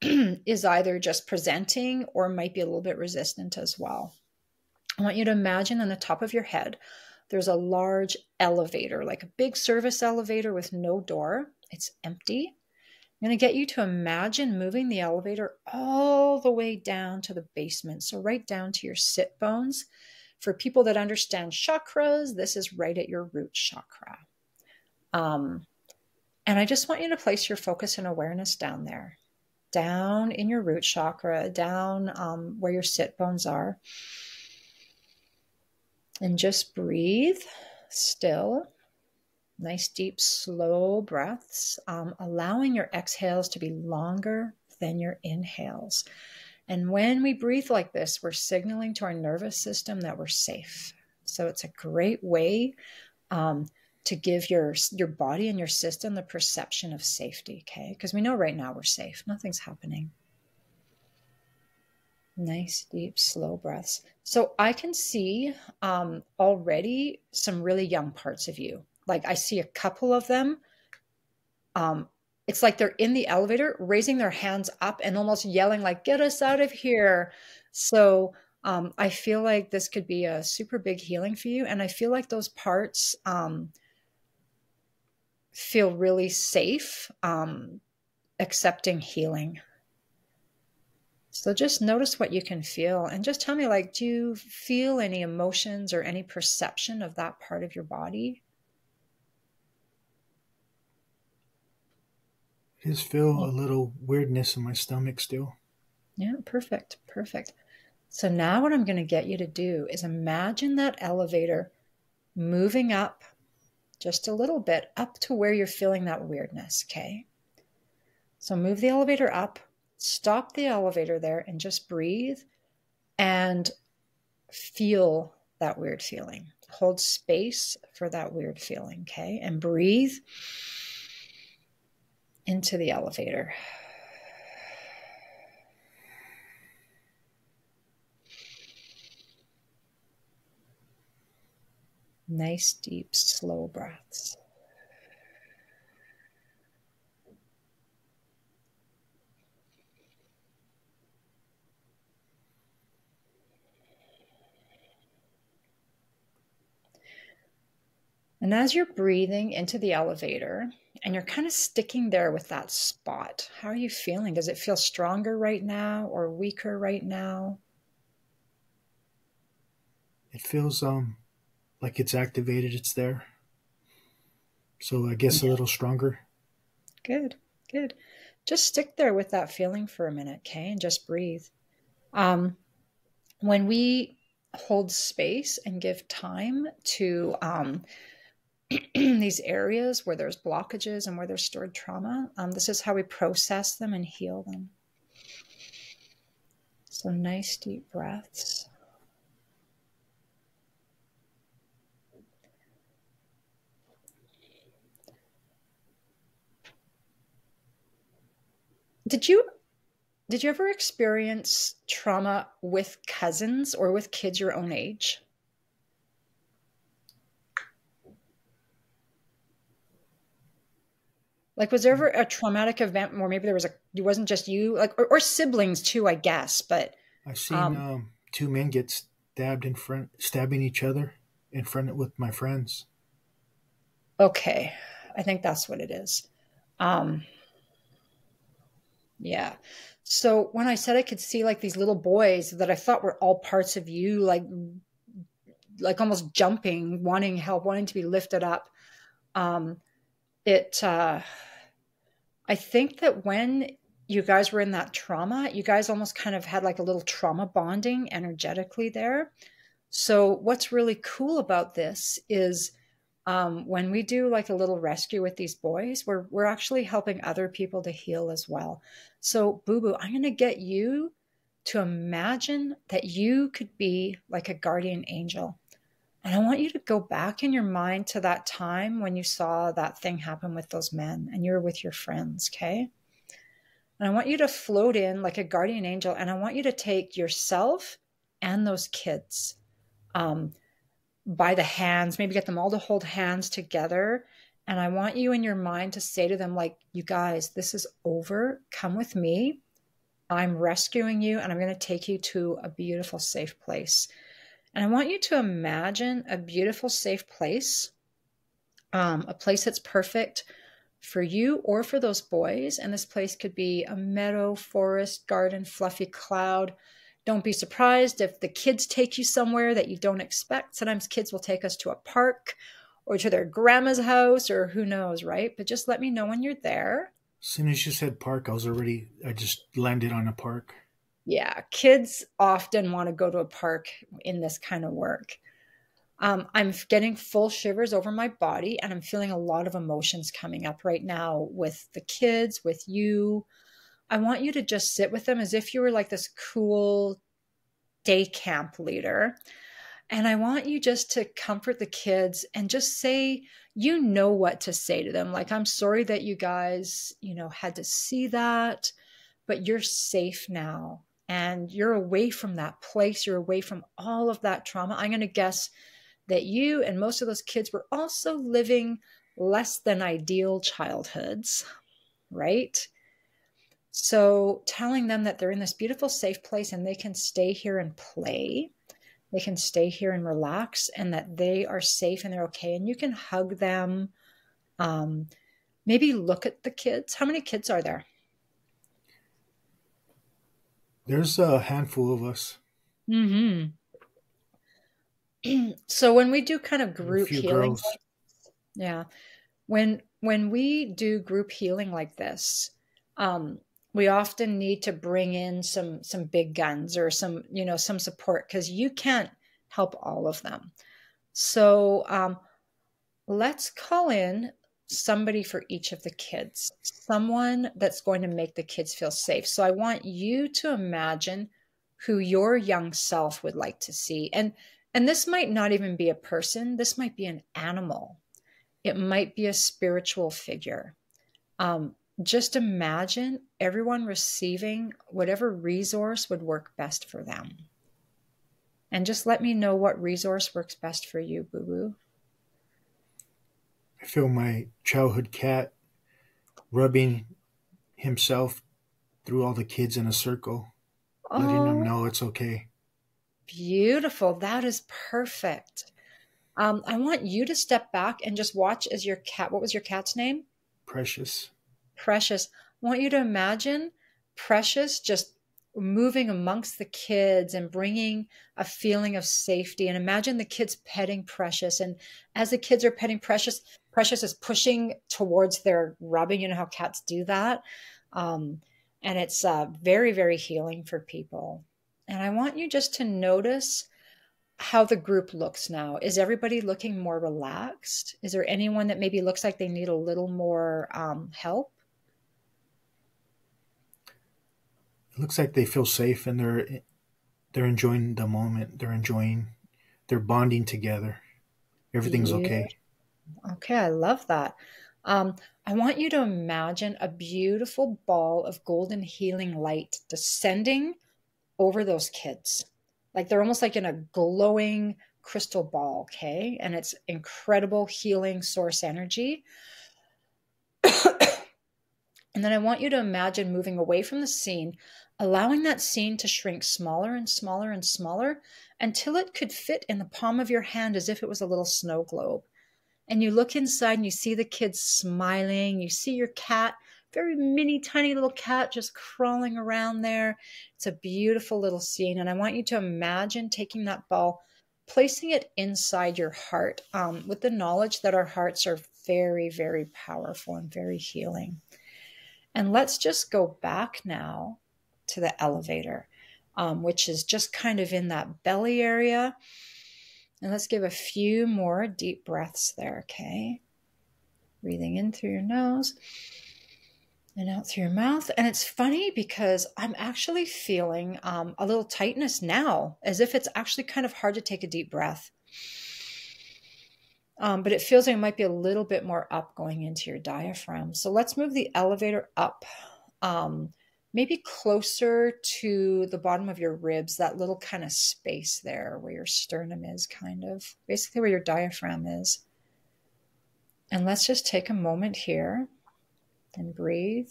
is either just presenting or might be a little bit resistant as well. I want you to imagine on the top of your head, there's a large elevator, like a big service elevator with no door. It's empty. I'm going to get you to imagine moving the elevator all the way down to the basement. So right down to your sit bones. For people that understand chakras, this is right at your root chakra. And I just want you to place your focus and awareness down there, down in your root chakra, down where your sit bones are. And just breathe still. Nice, deep, slow breaths, allowing your exhales to be longer than your inhales. And when we breathe like this, we're signaling to our nervous system that we're safe. So it's a great way to give your body and your system the perception of safety, okay? Because we know right now we're safe. Nothing's happening. Nice, deep, slow breaths. So I can see already some really young parts of you. Like I see a couple of them. It's like they're in the elevator, raising their hands up and almost yelling like, get us out of here. So I feel like this could be a super big healing for you. And I feel like those parts feel really safe, accepting healing. So just notice what you can feel and just tell me, like, do you feel any emotions or any perception of that part of your body? I just feel a little weirdness in my stomach still. Yeah, perfect. Perfect. So now what I'm going to get you to do is imagine that elevator moving up just a little bit up to where you're feeling that weirdness, okay? So move the elevator up, stop the elevator there and just breathe and feel that weird feeling. Hold space for that weird feeling, okay? And breathe into the elevator. Nice, deep, slow breaths. And as you're breathing into the elevator and you're kind of sticking there with that spot, how are you feeling? Does it feel stronger right now or weaker right now? It feels like it's activated, it's there. So I guess a little stronger. Good, good. Just stick there with that feeling for a minute, okay? And just breathe. When we hold space and give time to these areas where there's blockages and where there's stored trauma, this is how we process them and heal them. So nice deep breaths. Did you ever experience trauma with cousins or with kids your own age? Like, was there ever a traumatic event where maybe it wasn't just you, like, or siblings too, I guess, but I've seen two men get stabbing each other in front with my friends. okay, I think that's what it is. Yeah. So when I said I could see like these little boys that I thought were all parts of you, like almost jumping, wanting help, wanting to be lifted up. It I think that when you guys were in that trauma, you guys almost kind of had like a little trauma bonding energetically there. So what's really cool about this is when we do like a little rescue with these boys, we're actually helping other people to heal as well. So Boo Boo, I'm going to get you to imagine that you could be like a guardian angel. And I want you to go back in your mind to that time when you saw that thing happen with those men and you're with your friends, okay? And I want you to float in like a guardian angel, and I want you to take yourself and those kids by the hands, maybe get them all to hold hands together. And I want you in your mind to say to them, like, you guys, this is over. Come with me. I'm rescuing you, and I'm going to take you to a beautiful, safe place. And I want you to imagine a beautiful, safe place, a place that's perfect for you or for those boys. And this place could be a meadow, forest, garden, fluffy cloud. Don't be surprised if the kids take you somewhere that you don't expect. Sometimes kids will take us to a park or to their grandma's house or who knows, right? But just let me know when you're there. As soon as you said park, I just landed on a park. Yeah, kids often want to go to a park in this kind of work. I'm getting full shivers over my body, and I'm feeling a lot of emotions coming up right now with the kids, with you. I want you to just sit with them as if you were like this cool day camp leader. And I want you just to comfort the kids and just say, you know what to say to them. Like, I'm sorry that you guys, had to see that, but you're safe now. And you're away from that place. You're away from all of that trauma. I'm going to guess that you and most of those kids were also living less than ideal childhoods, right? So telling them that they're in this beautiful, safe place and they can stay here and play, they can stay here and relax, and that they are safe and they're okay. And you can hug them. Maybe look at the kids. How many kids are there? There's a handful of us. Mm-hmm. So when we do kind of A group few healing, girls. yeah, when we do group healing like this, we often need to bring in some big guns or some support, because you can't help all of them. So let's call in somebody for each of the kids, someone that's going to make the kids feel safe. So I want you to imagine who your young self would like to see. And this might not even be a person. This might be an animal. It might be a spiritual figure. Just imagine everyone receiving whatever resource would work best for them. And just let me know what resource works best for you, boo-boo. I feel my childhood cat rubbing himself through all the kids in a circle, letting them Oh, know it's okay. beautiful. That is perfect. I want you to step back and just watch as your cat, what was your cat's name? Precious. Precious. I want you to imagine Precious just moving amongst the kids and bringing a feeling of safety. And imagine the kids petting Precious. And as the kids are petting Precious, Precious is pushing towards their rubbing. You know how cats do that. And it's very, very healing for people. And I want you just to notice how the group looks now. Is everybody looking more relaxed? Is there anyone that maybe looks like they need a little more help? It looks like they feel safe and they're enjoying the moment. They're bonding together. Everything's Yeah. okay. Okay, I love that. I want you to imagine a beautiful ball of golden healing light descending over those kids. Like they're almost like in a glowing crystal ball, okay? And it's incredible healing source energy. And then I want you to imagine moving away from the scene, allowing that scene to shrink smaller and smaller and smaller until it could fit in the palm of your hand as if it was a little snow globe. And you look inside and you see the kids smiling. You see your cat, very mini, tiny little cat, just crawling around there. It's a beautiful little scene. And I want you to imagine taking that ball, placing it inside your heart, with the knowledge that our hearts are very, very powerful and very healing. And let's just go back now to the elevator, which is just kind of in that belly area. And let's give a few more deep breaths there, okay? Breathing in through your nose and out through your mouth. And it's funny because I'm actually feeling a little tightness now, as if it's actually kind of hard to take a deep breath. But it feels like it might be a little bit more up going into your diaphragm. So let's move the elevator up, maybe closer to the bottom of your ribs, that little kind of space there where your sternum is, kind of, basically where your diaphragm is. And let's just take a moment here and breathe.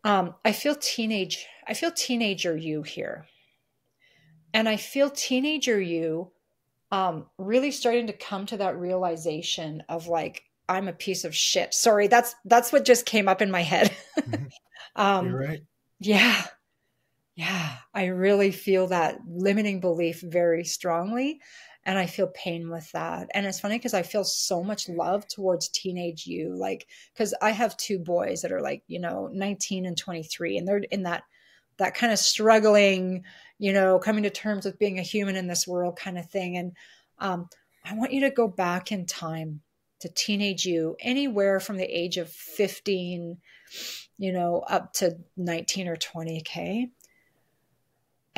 I feel teenager you here. And I feel teenager you really starting to come to that realization of like, I'm a piece of shit. Sorry, that's what just came up in my head. You're right. Yeah. I really feel that limiting belief very strongly. And I feel pain with that. And it's funny because I feel so much love towards teenage you, like, because I have two boys that are like, 19 and 23, and they're in that kind of struggling, coming to terms with being a human in this world kind of thing. And I want you to go back in time to teenage you, anywhere from the age of 15, up to 19 or 20, okay?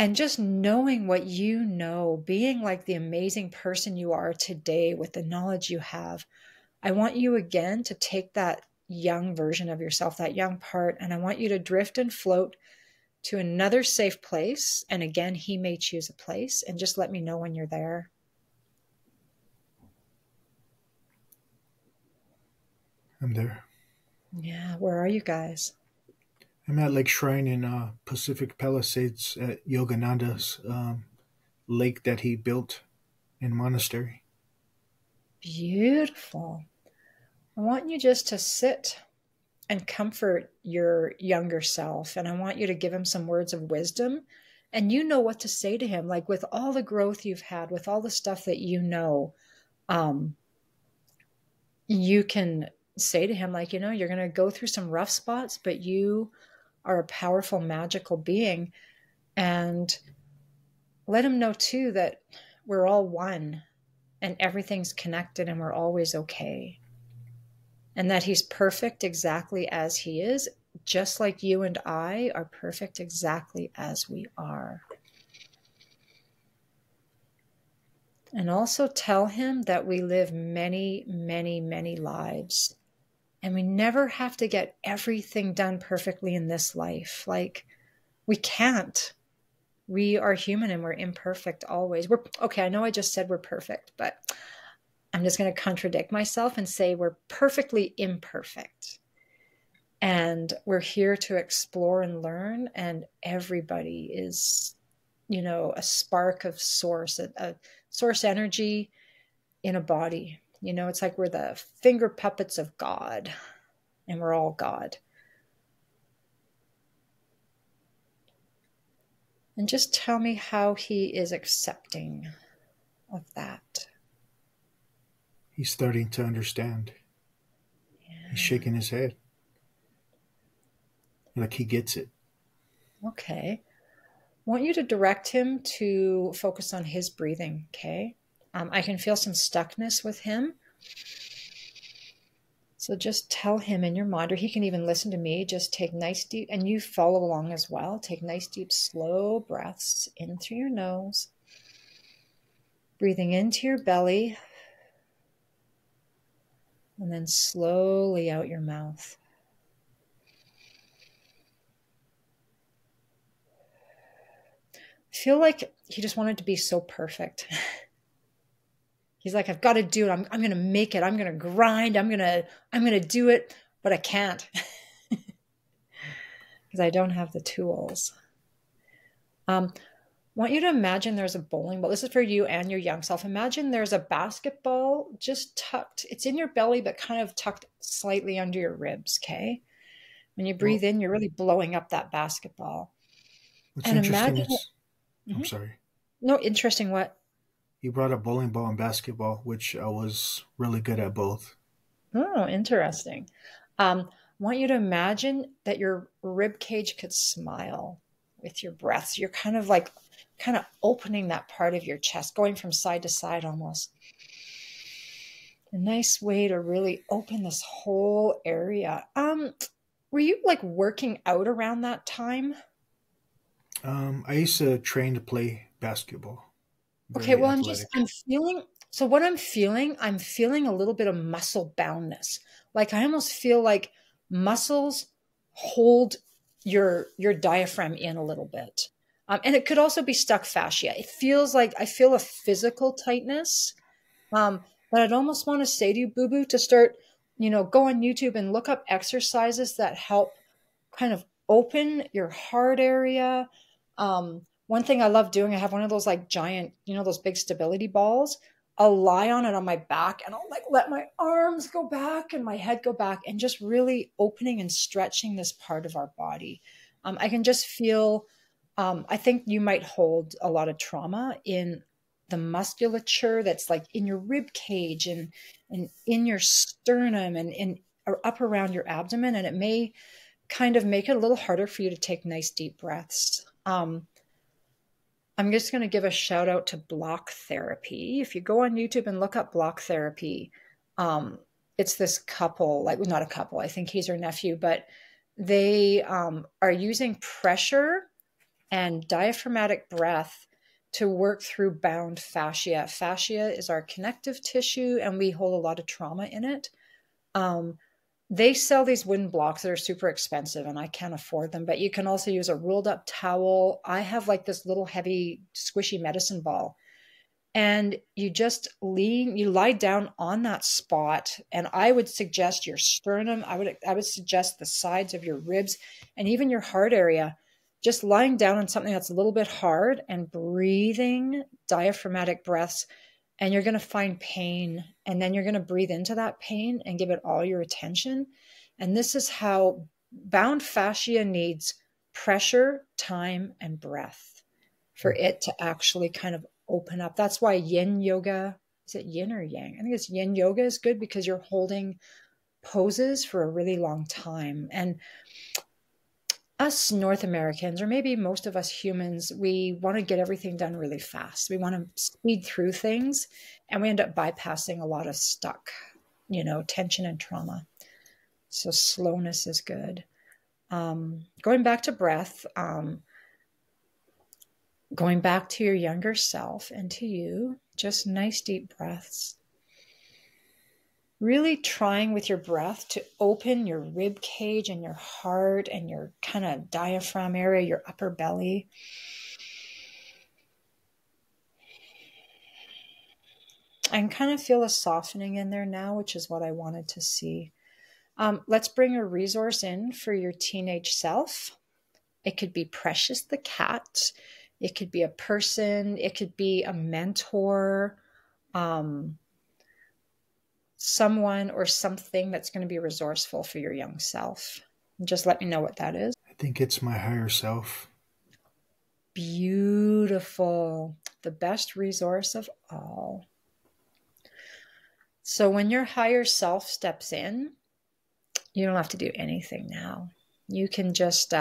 And just knowing what you know, being like the amazing person you are today with the knowledge you have, I want you again to take that young version of yourself, that young part, and I want you to drift and float to another safe place. And again, he may choose a place, and just let me know when you're there. I'm there. Yeah, where are you guys? I'm at Lake Shrine in Pacific Palisades at Yogananda's lake that he built in monastery. Beautiful. I want you just to sit and comfort your younger self. And I want you to give him some words of wisdom. And you know what to say to him. Like with all the growth you've had, with all the stuff that you know, you can say to him, like, you're going to go through some rough spots, but you are a powerful, magical being. And let him know too that we're all one and everything's connected and we're always okay. And that he's perfect exactly as he is, just like you and I are perfect exactly as we are. And also tell him that we live many, many, many lives. And we never have to get everything done perfectly in this life. Like, we can't. We are human and we're imperfect always. Okay, I know I just said we're perfect, but I'm just going to contradict myself and say we're perfectly imperfect. And we're here to explore and learn. And everybody is, a spark of source, a source energy in a body. It's like we're the finger puppets of God, and we're all God. And just tell me how he is accepting of that. He's starting to understand. Yeah. He's shaking his head. Like he gets it. Okay. I want you to direct him to focus on his breathing, okay? I can feel some stuckness with him. So just tell him in your mind, or he can even listen to me, just take nice deep, and you follow along as well. Take nice deep, slow breaths in through your nose. Breathing into your belly. And then slowly out your mouth. I feel like he just wanted to be so perfect. He's like, I've got to do it. I'm going to make it. I'm going to grind. I'm going to do it, but I can't because I don't have the tools. I want you to imagine there's a bowling ball. This is for you and your young self. Imagine there's a basketball just tucked. It's in your belly, but kind of tucked slightly under your ribs. Okay. When you breathe in, you're really blowing up that basketball. What's interesting is, Mm-hmm. I'm sorry. No, interesting what? You brought up bowling ball and basketball, which I was really good at both. Oh, interesting. I want you to imagine that your rib cage could smile with your breath. So you're kind of opening that part of your chest, going from side to side almost. A nice way to really open this whole area. Were you like working out around that time? I used to train to play basketball. Okay, well, I'm feeling a little bit of muscle boundness. Like I almost feel like muscles hold your diaphragm in a little bit. And it could also be stuck fascia. It feels like I feel a physical tightness. But I'd almost want to say to you, Boo Boo, to start, go on YouTube and look up exercises that help kind of open your heart area. One thing I love doing, I have one of those like giant, those big stability balls. I'll lie on it on my back and I'll like let my arms go back and my head go back and just really opening and stretching this part of our body. I can just feel, I think you might hold a lot of trauma in the musculature that's like in your rib cage and in your sternum and or up around your abdomen. And it may kind of make it a little harder for you to take nice deep breaths. I'm just going to give a shout out to block therapy. If you go on YouTube and look up block therapy, it's this couple, like not a couple, I think he's her nephew, but they are using pressure and diaphragmatic breath to work through bound fascia. Fascia is our connective tissue, and we hold a lot of trauma in it. They sell these wooden blocks that are super expensive, and I can't afford them, but you can also use a rolled up towel. I have like this little heavy, squishy medicine ball, and you just you lie down on that spot. And I would suggest your sternum. I would suggest the sides of your ribs and even your heart area, just lying down on something that's a little bit hard and breathing diaphragmatic breaths. And you're going to find pain, and then you're going to breathe into that pain and give it all your attention. And this is how bound fascia needs pressure, time, and breath for it to actually kind of open up. That's why yin yoga, is it yin or yang? I think it's yin yoga is good, because you're holding poses for a really long time. And us North Americans, or maybe most of us humans, we want to get everything done really fast. We want to speed through things, and we end up bypassing a lot of stuck, tension and trauma. So slowness is good. Going back to breath, going back to your younger self and to you, just nice deep breaths. Really trying with your breath to open your rib cage and your heart and your kind of diaphragm area, your upper belly. And kind of feel a softening in there now, which is what I wanted to see. Let's bring a resource in for your teenage self. It could be Precious the cat. It could be a person. It could be a mentor. Someone or something that's going to be resourceful for your young self. Just let me know what that is. I think it's my higher self. Beautiful. The best resource of all. So when your higher self steps in, you don't have to do anything now. You can just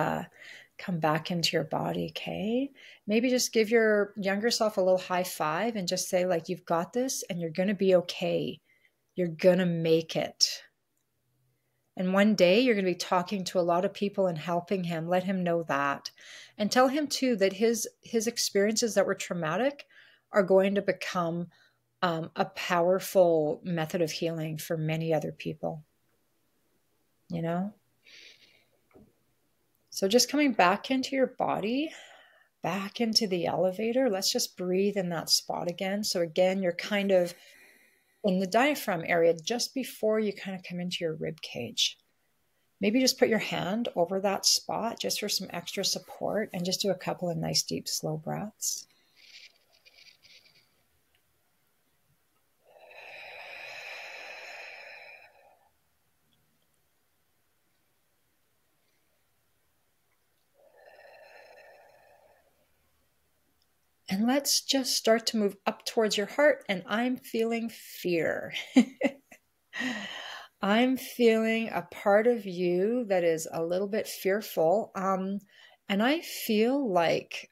come back into your body, okay? Maybe just give your younger self a little high five and just say, like, you've got this and you're going to be okay. You're going to make it. And one day you're going to be talking to a lot of people and helping him. Let him know that. And tell him too that his experiences that were traumatic are going to become a powerful method of healing for many other people. So just coming back into your body, back into the elevator. Let's just breathe in that spot again. So again, you're kind of in the diaphragm area just before you kind of come into your rib cage. Maybe just put your hand over that spot just for some extra support, and just do a couple of nice, deep, slow breaths. And let's just start to move up towards your heart. And I'm feeling fear. I'm feeling a part of you that is a little bit fearful. And I feel like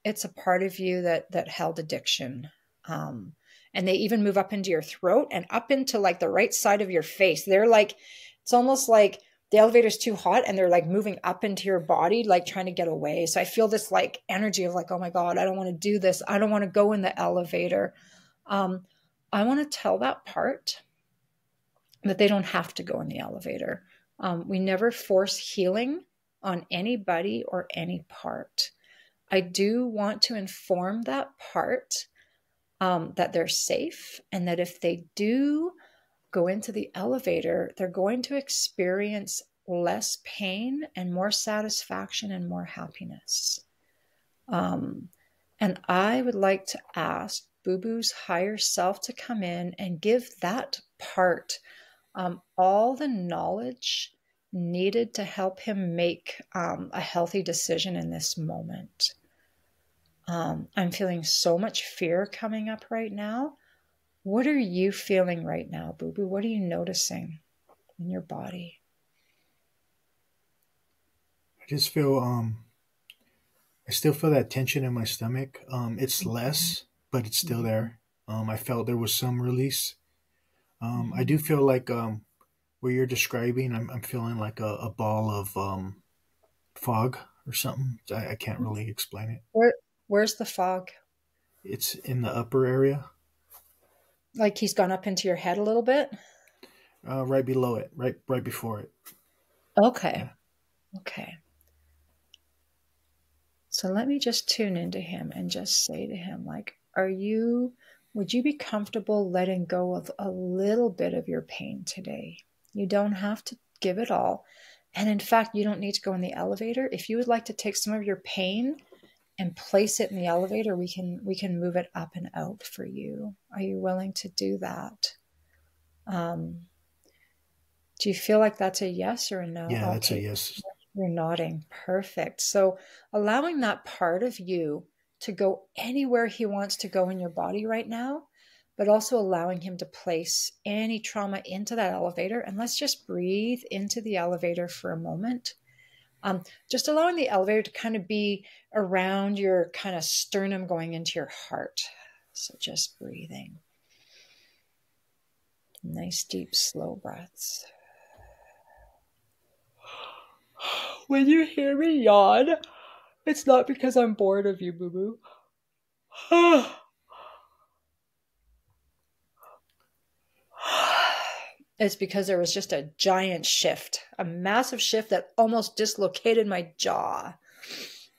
it's a part of you that held addiction. And they even move up into your throat and up into like the right side of your face. They're like, it's almost like the elevator's too hot and they're like moving up into your body, like trying to get away. So I feel this like energy of like, oh my God, I don't want to do this. I don't want to go in the elevator. I want to tell that part that they don't have to go in the elevator. We never force healing on anybody or any part. I do want to inform that part that they're safe, and that if they do go into the elevator, they're going to experience less pain and more satisfaction and more happiness. And I would like to ask Boo Boo's higher self to come in and give that part all the knowledge needed to help him make a healthy decision in this moment. I'm feeling so much fear coming up right now. What are you feeling right now, Boo Boo? What are you noticing in your body? I just feel, I still feel that tension in my stomach. It's less, but it's still there. I felt there was some release. I do feel like what you're describing, I'm feeling like a ball of fog or something. I can't really explain it. Where's the fog? It's in the upper area. Like he's gone up into your head a little bit? Right below it, right before it. Okay. Yeah. Okay. So let me just tune into him and just say to him, like, would you be comfortable letting go of a little bit of your pain today? You don't have to give it all. And in fact, you don't need to go in the elevator. If you would like to take some of your pain and place it in the elevator, we can move it up and out for you. Are you willing to do that? Do you feel like that's a yes or a no? Yeah, that's a Okay. yes. You're nodding. Perfect. So allowing that part of you to go anywhere he wants to go in your body right now, but also allowing him to place any trauma into that elevator. And let's just breathe into the elevator for a moment. Just allowing the elevator to kind of be around your kind of sternum going into your heart. So just breathing. Nice, deep, slow breaths. When you hear me yawn, it's not because I'm bored of you, boo-boo. It's because there was just a giant shift, a massive shift that almost dislocated my jaw.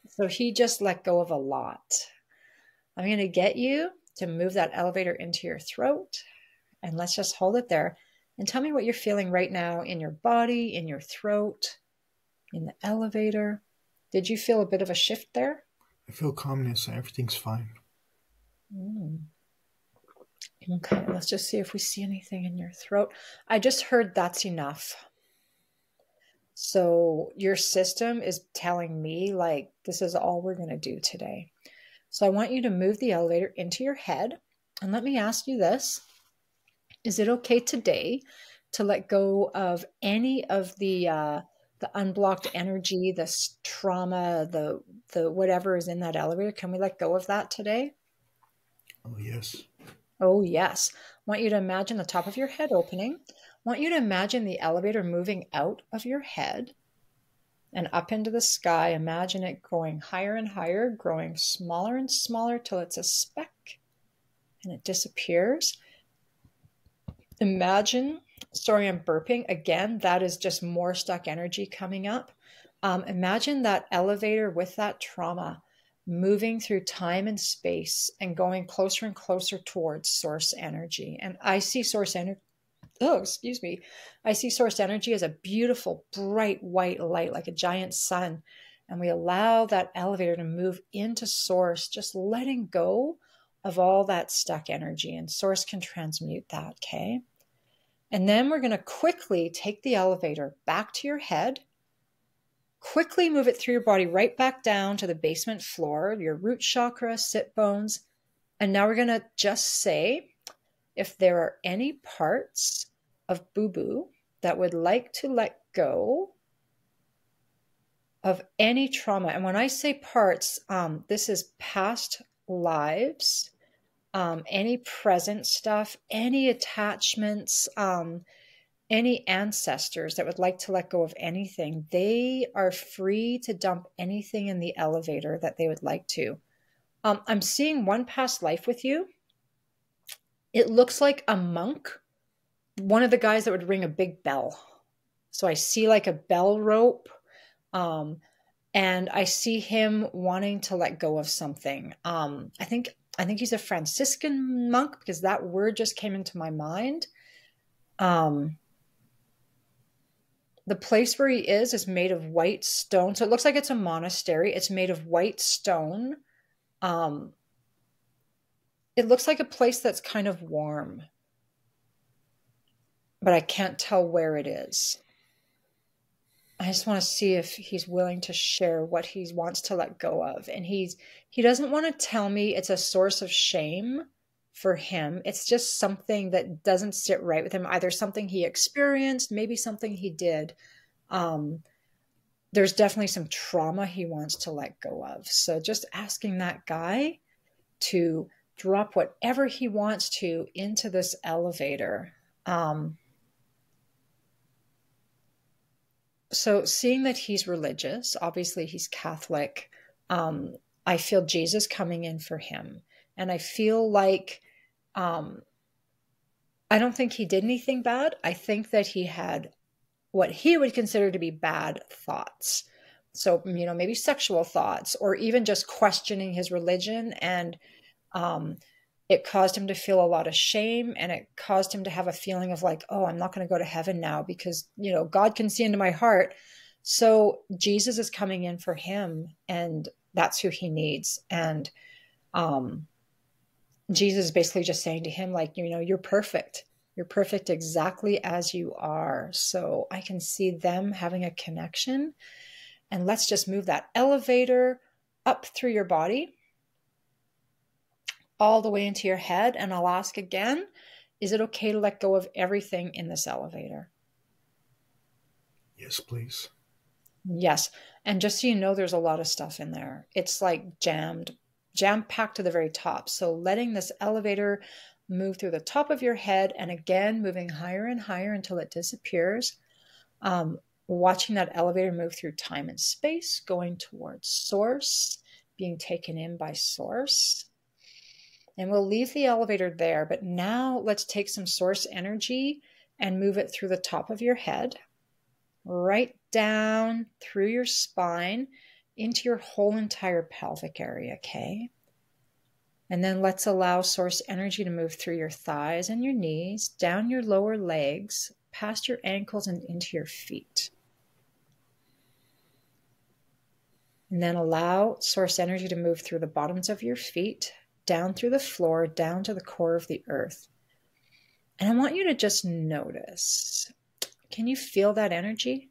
So he just let go of a lot. I'm going to get you to move that elevator into your throat, and let's just hold it there. And tell me what you're feeling right now in your body, in your throat, in the elevator. Did you feel a bit of a shift there? I feel calmness. Everything's fine. Okay, let's just see if we see anything in your throat. I just heard that's enough. So your system is telling me, like, this is all we're going to do today. So I want you to move the elevator into your head. And let me ask you this. Is it okay today to let go of any of the unblocked energy, the trauma, the whatever is in that elevator? Can we let go of that today? Oh, yes. Oh, yes. I want you to imagine the top of your head opening. I want you to imagine the elevator moving out of your head and up into the sky. Imagine it going higher and higher, growing smaller and smaller till it's a speck and it disappears. Imagine, sorry, I'm burping again. That is just more stuck energy coming up. Imagine that elevator with that trauma moving through time and space and going closer and closer towards source energy. And I see source energy. Oh, excuse me. I see source energy as a beautiful, bright white light, like a giant sun. And we allow that elevator to move into source, just letting go of all that stuck energy. And source can transmute that, okay? And then we're going to quickly take the elevator back to your head, quickly move it through your body right back down to the basement floor, your root chakra, sit bones. And now we're going to just say, if there are any parts of boo-boo that would like to let go of any trauma. And when I say parts, this is past lives, any present stuff, any attachments, any ancestors that would like to let go of anything. They are free to dump anything in the elevator that they would like to. I'm seeing one past life with you. It looks like a monk, one of the guys that would ring a big bell. So I see like a bell rope, and I see him wanting to let go of something. I think he's a Franciscan monk because that word just came into my mind. The place where he is made of white stone. So it looks like it's a monastery. It's made of white stone. It looks like a place that's kind of warm, but I can't tell where it is. I just want to see if he's willing to share what he wants to let go of. And he doesn't want to tell me it's a source of shame for him. It's just something that doesn't sit right with him, either something he experienced, maybe something he did. There's definitely some trauma he wants to let go of. So just asking that guy to drop whatever he wants to into this elevator. So seeing that he's religious, obviously he's Catholic, I feel Jesus coming in for him. And I feel like I don't think he did anything bad. I think that he had what he would consider to be bad thoughts. So, maybe sexual thoughts, or even just questioning his religion. And it caused him to feel a lot of shame, and it caused him to have a feeling of like, oh, I'm not going to go to heaven now because, God can see into my heart. So Jesus is coming in for him, and that's who he needs. And Jesus is basically just saying to him, like, you're perfect. You're perfect exactly as you are. So I can see them having a connection. And let's just move that elevator up through your body, all the way into your head. And I'll ask again, is it okay to let go of everything in this elevator? Yes, please. Yes. And just so you know, there's a lot of stuff in there. It's like jam-packed to the very top. So letting this elevator move through the top of your head, and again, moving higher and higher until it disappears. Watching that elevator move through time and space, going towards source, being taken in by source. And we'll leave the elevator there, but now let's take some source energy and move it through the top of your head, right down through your spine, into your whole entire pelvic area, okay? And then let's allow source energy to move through your thighs and your knees, down your lower legs, past your ankles and into your feet. And then allow source energy to move through the bottoms of your feet, down through the floor, down to the core of the earth. And I want you to just notice, can you feel that energy?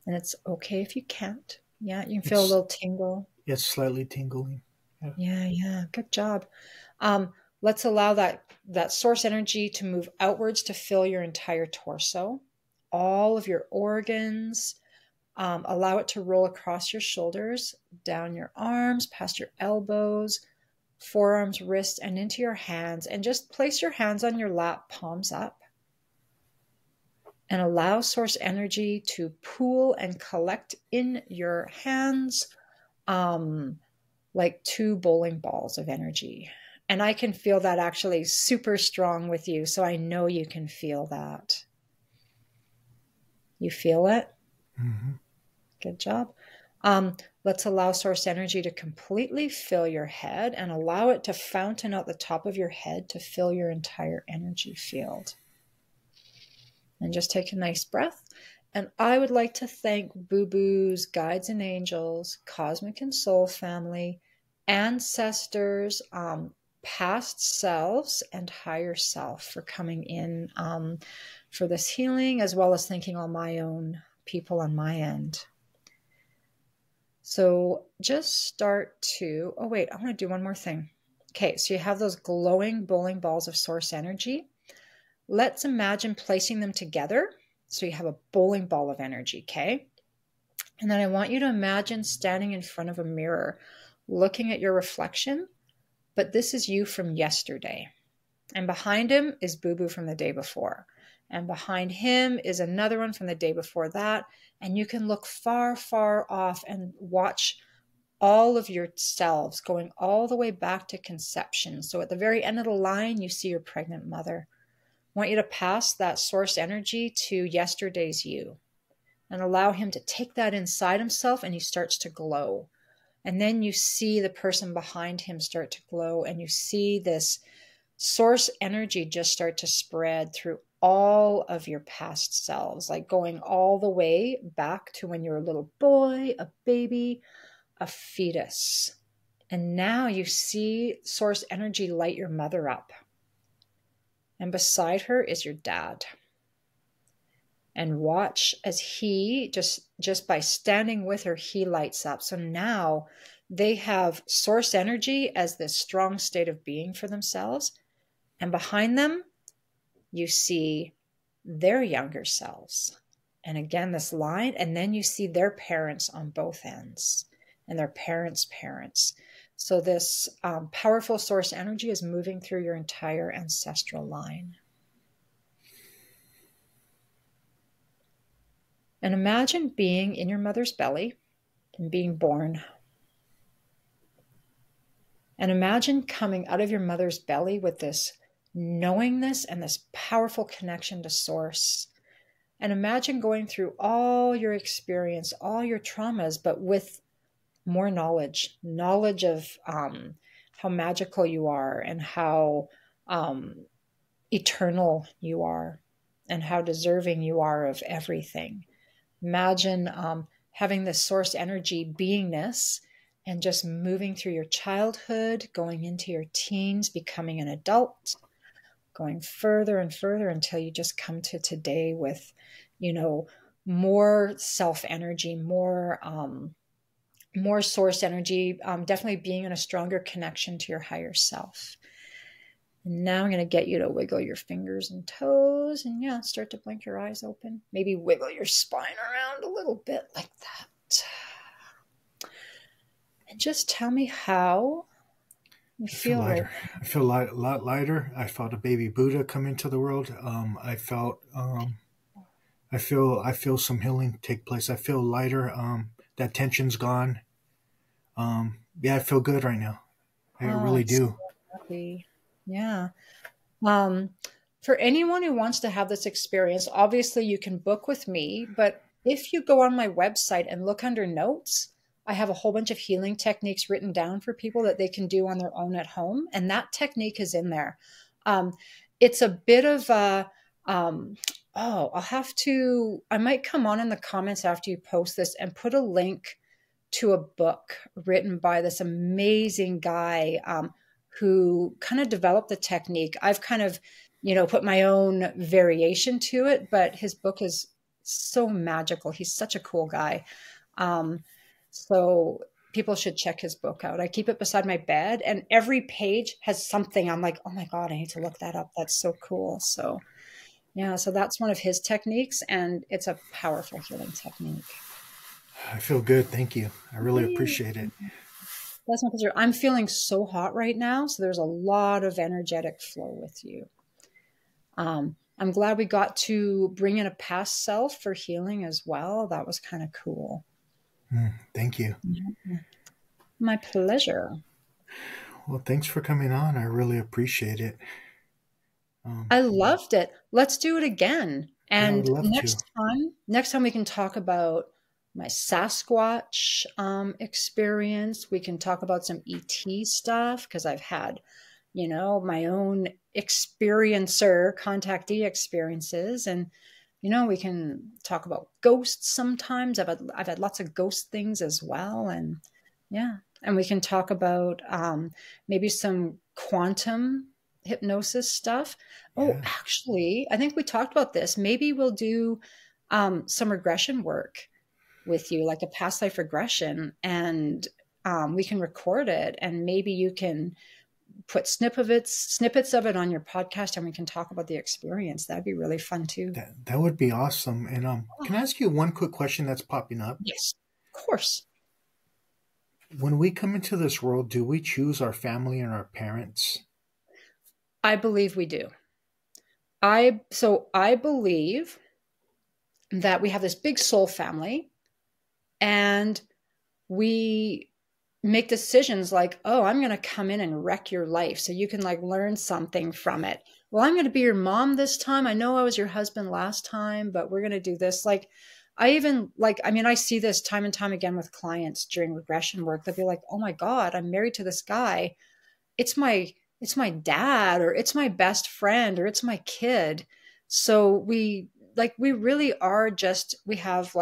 And it's okay if you can't. Yeah, you can feel a little tingle. It's slightly tingling. Yeah. Good job. Let's allow that source energy to move outwards to fill your entire torso, all of your organs. Allow it to roll across your shoulders, down your arms, past your elbows, forearms, wrists, and into your hands. And just place your hands on your lap, palms up. And allow source energy to pool and collect in your hands, like 2 bowling balls of energy. And I can feel that actually super strong with you. So I know you can feel that. You feel it? Mm-hmm. Good job. Let's allow source energy to completely fill your head and allow it to fountain out the top of your head to fill your entire energy field. And just take a nice breath. And I would like to thank Boo-Boos, guides and angels, cosmic and soul family, ancestors, past selves, and higher self for coming in for this healing, as well as thanking all my own people on my end. So just start to, I want to do one more thing. Okay, so you have those glowing bowling balls of source energy. Let's imagine placing them together. So you have a bowling ball of energy, okay? And then I want you to imagine standing in front of a mirror, looking at your reflection, but this is you from yesterday. And behind him is Boo-Boo from the day before. And behind him is another one from the day before that. And you can look far, far off and watch all of yourselves going all the way back to conception. So at the very end of the line, you see your pregnant mother. I want you to pass that source energy to yesterday's you and allow him to take that inside himself, and he starts to glow. And then you see the person behind him start to glow, and you see this source energy just start to spread through all of your past selves, like going all the way back to when you're a little boy, a baby, a fetus. And now you see source energy light your mother up. And beside her is your dad. And watch as he, just by standing with her, he lights up. So now they have source energy as this strong state of being for themselves. And behind them, you see their younger selves. And again, this line, and then you see their parents on both ends and their parents' parents. So this powerful source energy is moving through your entire ancestral line. And imagine being in your mother's belly and being born. And imagine coming out of your mother's belly with this knowingness and this powerful connection to source. And imagine going through all your experience, all your traumas, but with more knowledge of how magical you are and how eternal you are and how deserving you are of everything. Imagine having this source energy beingness and just moving through your childhood, going into your teens, becoming an adult, going further and further until you just come to today with, more self energy, more source energy, definitely being in a stronger connection to your higher self. And now I'm going to get you to wiggle your fingers and toes and start to blink your eyes open. Maybe wiggle your spine around a little bit like that. And just tell me how you feel lighter. right now. I feel a lot lighter. I felt a baby Buddha come into the world. I feel some healing take place. I feel lighter. That tension's gone. I feel good right now. I really do. So happy. Yeah. For anyone who wants to have this experience, obviously you can book with me, but if you go on my website and look under notes, I have a whole bunch of healing techniques written down for people that they can do on their own at home. And that technique is in there. It's a bit of a, I might come on in the comments after you post this and put a link to a book written by this amazing guy who kind of developed the technique. I've kind of, put my own variation to it, but his book is so magical. He's such a cool guy. So people should check his book out. I keep it beside my bed and every page has something. I'm like, oh my God, I need to look that up. That's so cool. So so that's one of his techniques and it's a powerful healing technique. I feel good. Thank you. I really appreciate it. That's my pleasure. I'm feeling so hot right now. So there's a lot of energetic flow with you. I'm glad we got to bring in a past self for healing as well. That was kind of cool. Thank you. My pleasure. Well, thanks for coming on. I really appreciate it. I loved it. Let's do it again. And next time we can talk about my Sasquatch experience. We can talk about some ET stuff because I've had, my own contactee experiences. And, we can talk about ghosts sometimes. I've had lots of ghost things as well. And and we can talk about maybe some quantum hypnosis stuff. Oh, actually, I think we talked about this. Maybe we'll do some regression work with you, like a past life regression, and we can record it and maybe you can put snippets of it on your podcast and we can talk about the experience. That'd be really fun too. That would be awesome. And can I ask you one quick question that's popping up? Yes, of course. When we come into this world, do we choose our family and our parents? I believe we do. I believe that we have this big soul family and we make decisions like, oh, I'm going to come in and wreck your life so you can learn something from it. Well, I'm going to be your mom this time. I know I was your husband last time, but we're going to do this. I see this time and time again with clients during regression work. They'll be like, oh my God, I'm married to this guy. It's my dad, or it's my best friend, or it's my kid. So we really are we have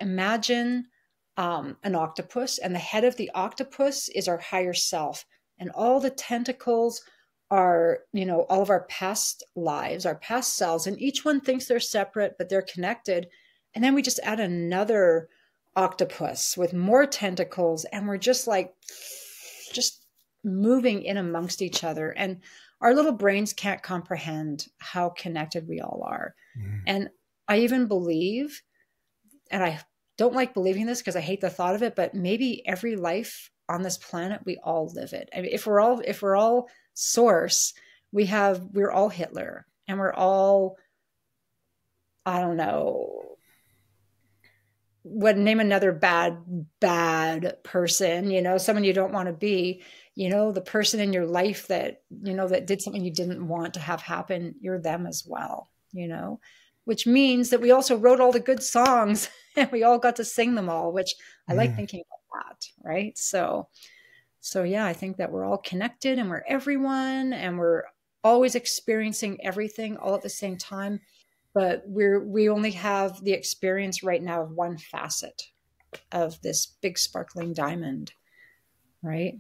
imagine an octopus, and the head of the octopus is our higher self. And all the tentacles are, all of our past lives, our past selves, and each one thinks they're separate, but they're connected. And then we just add another octopus with more tentacles, and we're just moving in amongst each other. And our little brains can't comprehend how connected we all are. And I even believe, and I don't like believing this because I hate the thought of it, but maybe every life on this planet, we all live it. I mean, if we're all source, we're all Hitler, and we're all, I don't know, name another bad person, you know, someone you don't want to be, you know, the person in your life that, you know, that did something you didn't want to have happen, you're them as well, you know, which means that we also wrote all the good songs and we all got to sing them all, which I like thinking about that. Right. So yeah, I think that we're all connected and we're everyone, and we're always experiencing everything all at the same time. But we only have the experience right now of one facet of this big sparkling diamond, right?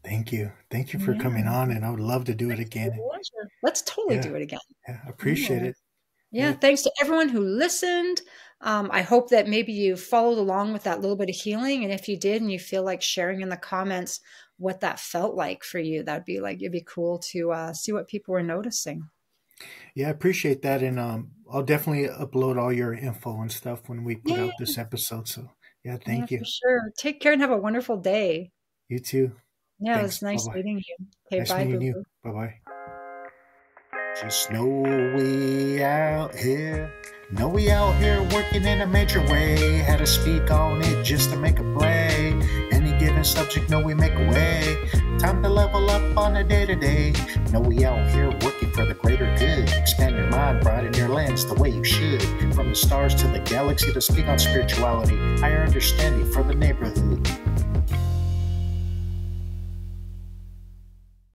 Thank you for coming on, and I would love to do it again. Let's totally do it again. Yeah, appreciate it. Yeah, thanks to everyone who listened. I hope that maybe you followed along with that little bit of healing, and if you did, and you feel like sharing in the comments what that felt like for you, that'd be like, it'd be cool to see what people were noticing. Yeah, I appreciate that. And I'll definitely upload all your info and stuff when we put out this episode. So yeah, thank you. For sure. Take care and have a wonderful day. You too. Yeah, Thanks. It was nice meeting you. Okay, nice meeting you. Bye-bye. Just know we out here. Know we out here working in a major way. Had to speak on it just to make a play. Any given subject, know we make a way. Time to level up on a day-to-day. Know we out here working for the greater good. Expand your mind, broaden your lens the way you should. From the stars to the galaxy to speak on spirituality. Higher understanding for the neighborhood.